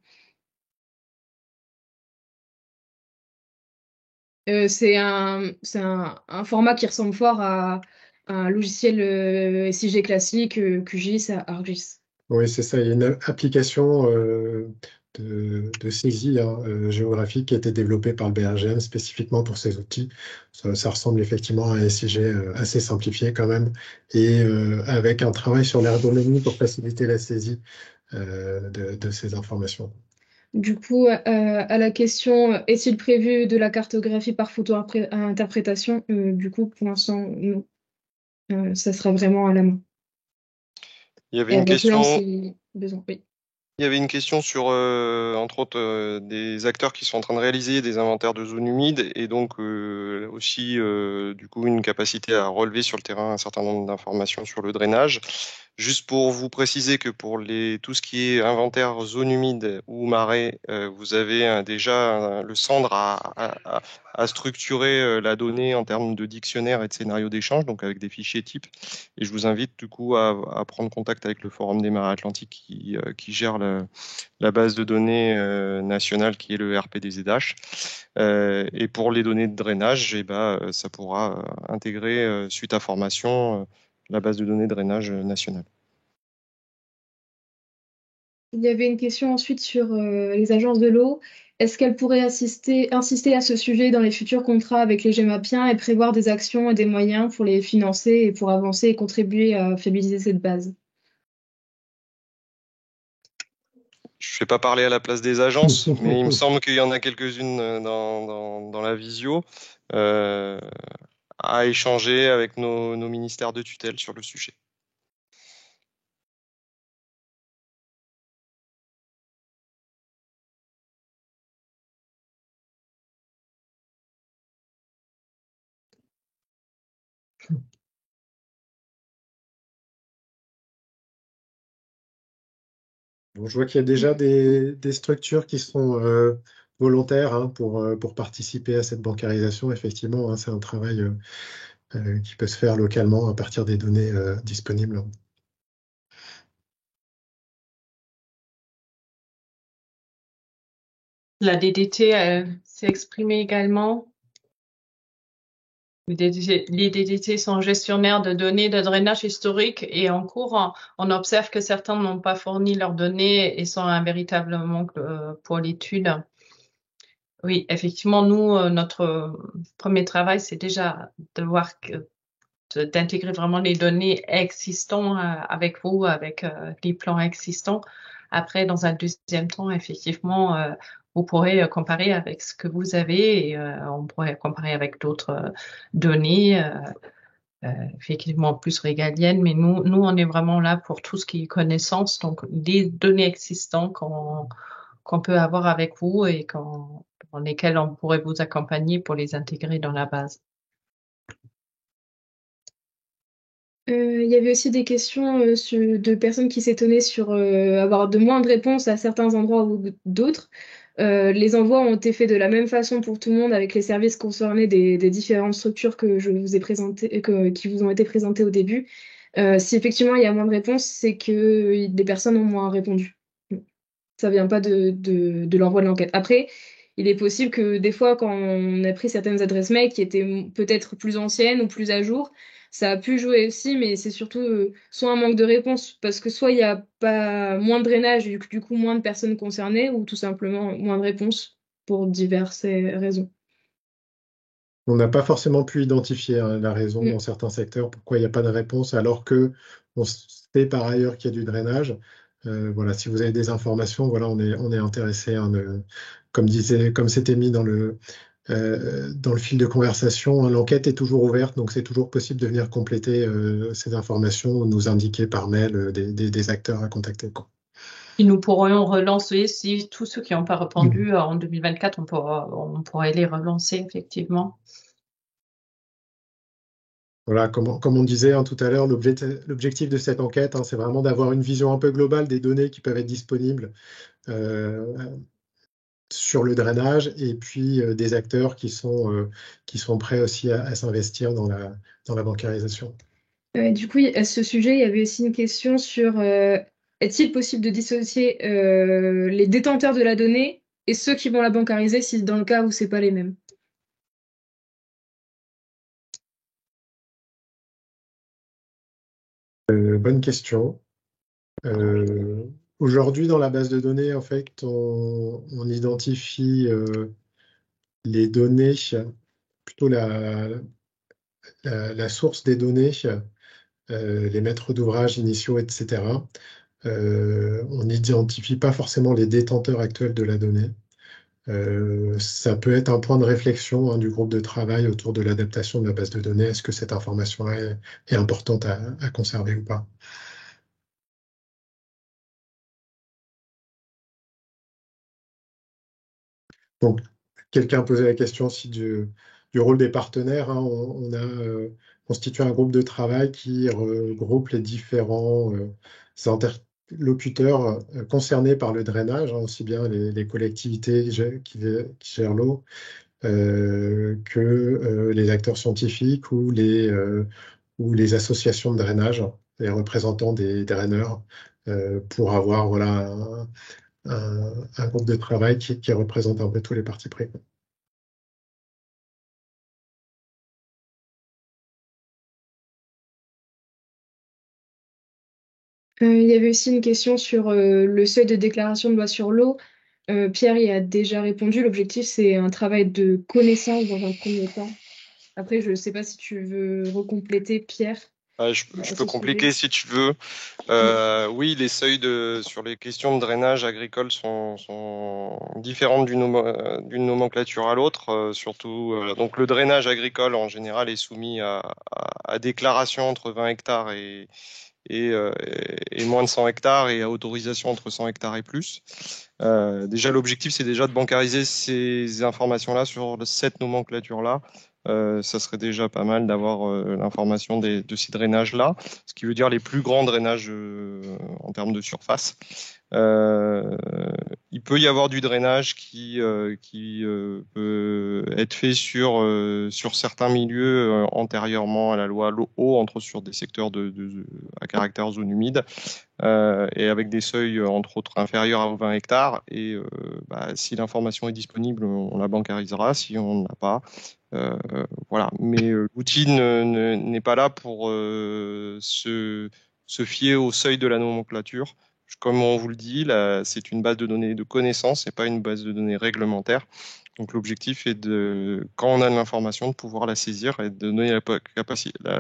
C'est un format qui ressemble fort à un logiciel SIG classique, QGIS, ArcGIS. Oui, c'est ça. Il y a une application de saisie hein, géographique qui a été développée par le BRGM spécifiquement pour ces outils. Ça ressemble effectivement à un SIG assez simplifié quand même, et avec un travail sur l'ergonomie pour faciliter la saisie de ces informations. Du coup, à la question est-il prévu de la cartographie par photo à interprétation? Du coup, pour l'instant, non. Ça sera vraiment à la main. Il y avait Et une avec plan, question. si besoin. Oui. Il y avait une question sur, entre autres, des acteurs qui sont en train de réaliser des inventaires de zones humides et donc aussi, du coup, une capacité à relever sur le terrain un certain nombre d'informations sur le drainage. Juste pour vous préciser que pour tout ce qui est inventaire zone humide ou marais, vous avez déjà le Sandre à structurer la donnée en termes de dictionnaire et de scénario d'échange, donc avec des fichiers types. Et je vous invite du coup à prendre contact avec le Forum des marais atlantiques qui gère la base de données nationale qui est le RP des EDH. Et pour les données de drainage, eh ben, ça pourra intégrer, suite à formation, la base de données de drainage nationale. Il y avait une question ensuite sur les agences de l'eau. Est-ce qu'elles pourraient insister à ce sujet dans les futurs contrats avec les GEMAPiens et prévoir des actions et des moyens pour les financer et pour avancer et contribuer à fiabiliser cette base? Je ne fais pas parler à la place des agences, mais il me semble qu'il y en a quelques-unes dans la visio euh, à échanger avec nos ministères de tutelle sur le sujet. Bon, je vois qu'il y a déjà des structures qui sont volontaires hein, pour participer à cette bancarisation. Effectivement, hein, c'est un travail qui peut se faire localement à partir des données disponibles. La DDT s'est exprimée également. Les DDT sont gestionnaires de données de drainage historique et en cours, on observe que certains n'ont pas fourni leurs données et sont un véritable manque pour l'étude. Oui, effectivement, nous, notre premier travail, c'est déjà de voir d'intégrer vraiment les données existantes avec vous, avec les plans existants. Après, dans un deuxième temps, effectivement, vous pourrez comparer avec ce que vous avez et on pourrait comparer avec d'autres données, effectivement plus régaliennes. Mais nous, on est vraiment là pour tout ce qui est connaissance, donc les données existantes qu'on peut avoir avec vous et dans lesquelles on pourrait vous accompagner pour les intégrer dans la base. Il y avait aussi des questions de personnes qui s'étonnaient sur avoir de moins de réponses à certains endroits ou d'autres. Les envois ont été faits de la même façon pour tout le monde avec les services concernés des différentes structures que je vous ai présentées, qui vous ont été présentées au début. Si effectivement il y a moins de réponses, c'est que des personnes ont moins répondu. Ça vient pas de l'envoi de l'enquête. Après, il est possible que des fois, quand on a pris certaines adresses mail qui étaient peut-être plus anciennes ou plus à jour, ça a pu jouer aussi, mais c'est surtout soit un manque de réponse, parce que soit il n'y a pas moins de drainage, et du coup moins de personnes concernées, ou tout simplement moins de réponses pour diverses raisons. On n'a pas forcément pu identifier hein, la raison dans certains secteurs pourquoi il n'y a pas de réponse, alors que on sait par ailleurs qu'il y a du drainage. Voilà, si vous avez des informations, voilà, on est intéressé. Hein, comme c'était mis dans le fil de conversation, hein, l'enquête est toujours ouverte, donc c'est toujours possible de venir compléter ces informations ou nous indiquer par mail des acteurs à contacter, quoi. Et nous pourrions relancer, si tous ceux qui n'ont pas répondu en 2024, on pourrait les relancer, effectivement. Voilà, comme on disait hein, tout à l'heure, l'objectif de cette enquête, hein, c'est vraiment d'avoir une vision un peu globale des données qui peuvent être disponibles euh, sur le drainage et puis des acteurs qui sont prêts aussi à s'investir dans la bancarisation. Du coup, à ce sujet, il y avait aussi une question sur est-il possible de dissocier les détenteurs de la donnée et ceux qui vont la bancariser si dans le cas où c'est pas les mêmes? Bonne question. Aujourd'hui, dans la base de données, en fait, on identifie les données, plutôt la source des données, les maîtres d'ouvrage initiaux, etc. On n'identifie pas forcément les détenteurs actuels de la donnée. Ça peut être un point de réflexion, hein, du groupe de travail autour de l'adaptation de la base de données. Est-ce que cette information est importante à conserver ou pas? Donc, quelqu'un posait la question aussi du rôle des partenaires, hein. On a constitué un groupe de travail qui regroupe les différents interlocuteurs concernés par le drainage, hein, aussi bien les collectivités qui gèrent l'eau que les acteurs scientifiques ou les associations de drainage, les représentants des draineurs, pour avoir voilà, un groupe de travail qui représente un peu tous les parties pris. Il y avait aussi une question sur le seuil de déclaration de loi sur l'eau. Pierre y a déjà répondu. L'objectif, c'est un travail de connaissance dans un premier temps. Après, je ne sais pas si tu veux recompléter, Pierre, Je à peux ce compliquer sujet. si tu veux. Mm. Oui, les seuils sur les questions de drainage agricole sont différentes d'une nomenclature à l'autre. Surtout, donc le drainage agricole en général est soumis à déclaration entre 20 hectares et moins de 100 hectares et à autorisation entre 100 hectares et plus. Déjà, l'objectif, c'est déjà de bancariser ces informations-là sur cette nomenclature-là. Ça serait déjà pas mal d'avoir l'information de ces drainages-là, ce qui veut dire les plus grands drainages en termes de surface. Euh, il peut y avoir du drainage qui peut être fait sur certains milieux antérieurement à la loi eau, entre autres sur des secteurs à caractère zone humide, et avec des seuils entre autres inférieurs à 20 hectares. Et si l'information est disponible, on la bancarisera. Si on ne l'a pas, voilà. Mais l'outil n'est pas là pour se fier au seuil de la nomenclature. Comme on vous le dit, là, c'est une base de données de connaissances, et pas une base de données réglementaire. Donc l'objectif est quand on a de l'information, de pouvoir la saisir et de donner la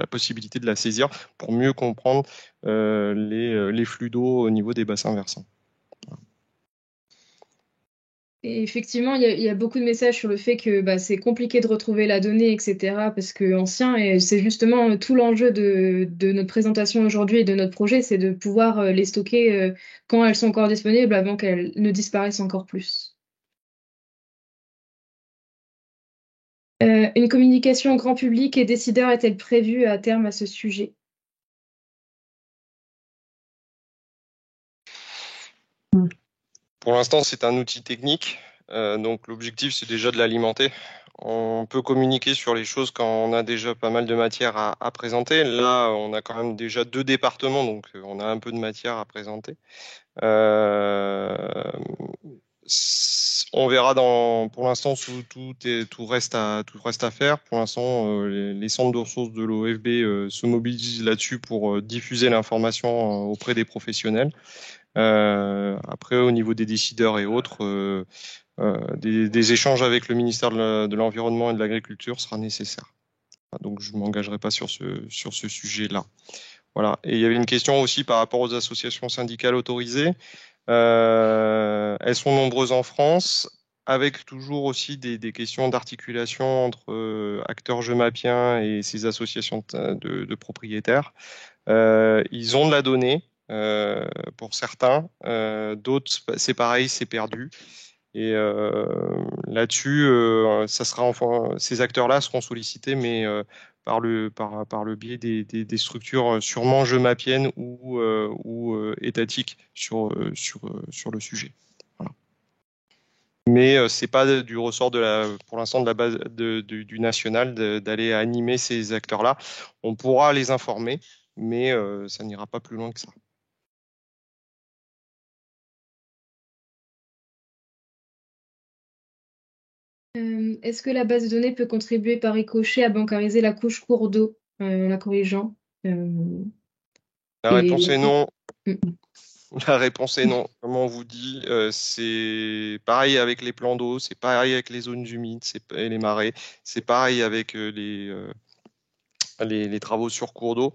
possibilité de la saisir pour mieux comprendre les flux d'eau au niveau des bassins versants. Et effectivement, il y a beaucoup de messages sur le fait que bah, c'est compliqué de retrouver la donnée, etc., parce que ancien, et c'est justement tout l'enjeu de notre présentation aujourd'hui et de notre projet, c'est de pouvoir les stocker quand elles sont encore disponibles avant qu'elles ne disparaissent encore plus. Une communication au grand public et décideurs est-elle prévue à terme à ce sujet? Pour l'instant, c'est un outil technique, donc l'objectif, c'est déjà de l'alimenter. On peut communiquer sur les choses quand on a déjà pas mal de matière à présenter. Là, on a quand même déjà 2 départements, donc on a un peu de matière à présenter. On verra pour l'instant, tout reste à faire. Pour l'instant, les centres de ressources de l'OFB se mobilisent là-dessus pour diffuser l'information auprès des professionnels. Après, au niveau des décideurs et autres, des échanges avec le ministère de l'Environnement et de l'Agriculture sera nécessaire. Donc, je ne m'engagerai pas sur ce sujet-là. Voilà. Et il y avait une question aussi par rapport aux associations syndicales autorisées. Elles sont nombreuses en France, avec toujours aussi des questions d'articulation entre acteurs jeumapiens et ces associations de propriétaires. Ils ont de la donnée pour certains, d'autres, c'est pareil, c'est perdu. Et là-dessus, ces acteurs-là seront sollicités, mais par le biais des structures sûrement jeumapiennes ou étatiques sur le sujet. Voilà. Mais c'est pas du ressort pour l'instant de la base du national d'aller animer ces acteurs-là. On pourra les informer, mais ça n'ira pas plus loin que ça. Est-ce que la base de données peut contribuer par ricochet à bancariser la couche cours d'eau, la corrigeant? La Et réponse est non. Mm. La réponse est non. Comme on vous dit, c'est pareil avec les plans d'eau, c'est pareil avec les zones humides et les marais, c'est pareil avec les travaux sur cours d'eau.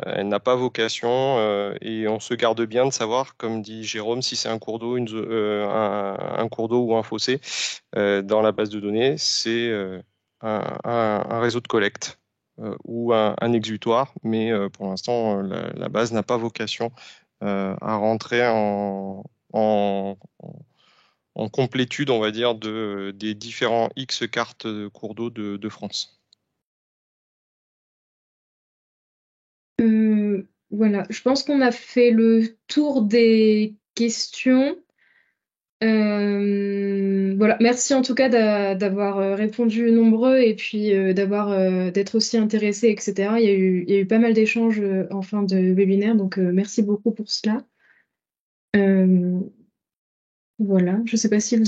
Elle n'a pas vocation et on se garde bien de savoir, comme dit Jérôme, si c'est un cours d'eau, un cours d'eau ou un fossé. Dans la base de données, c'est un réseau de collecte ou un exutoire, mais pour l'instant, la base n'a pas vocation à rentrer en, en complétude, on va dire, des différents X cartes de cours d'eau de France. Voilà, je pense qu'on a fait le tour des questions. Voilà, merci en tout cas d'avoir répondu nombreux et puis d'être aussi intéressé, etc. Il y a eu pas mal d'échanges en fin de webinaire, donc merci beaucoup pour cela. Euh, voilà, je ne sais pas si vous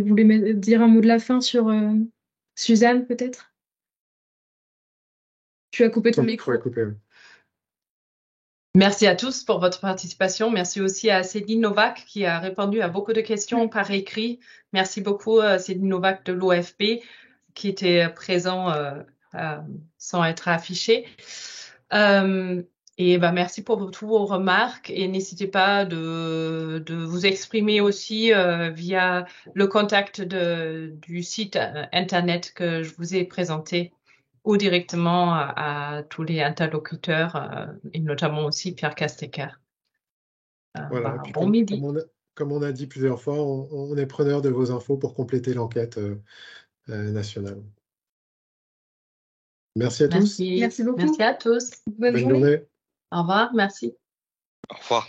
voulez dire un mot de la fin sur Suzanne, peut-être? Tu as coupé ton micro. Ouais, coupé, oui. Merci à tous pour votre participation. Merci aussi à Céline Novak qui a répondu à beaucoup de questions par écrit. Merci beaucoup Céline Novak de l'OFP qui était présent sans être affiché. Et merci pour toutes vos remarques et n'hésitez pas de vous exprimer aussi via le contact du site internet que je vous ai présenté ou directement à tous les interlocuteurs et notamment aussi Pierre Castecker. Voilà, et puis Bon midi. comme on a dit plusieurs fois, on est preneur de vos infos pour compléter l'enquête nationale. Merci à tous. Merci. Merci beaucoup. Merci à tous. Bonne Bonne journée. journée. Au revoir. Merci. Au revoir.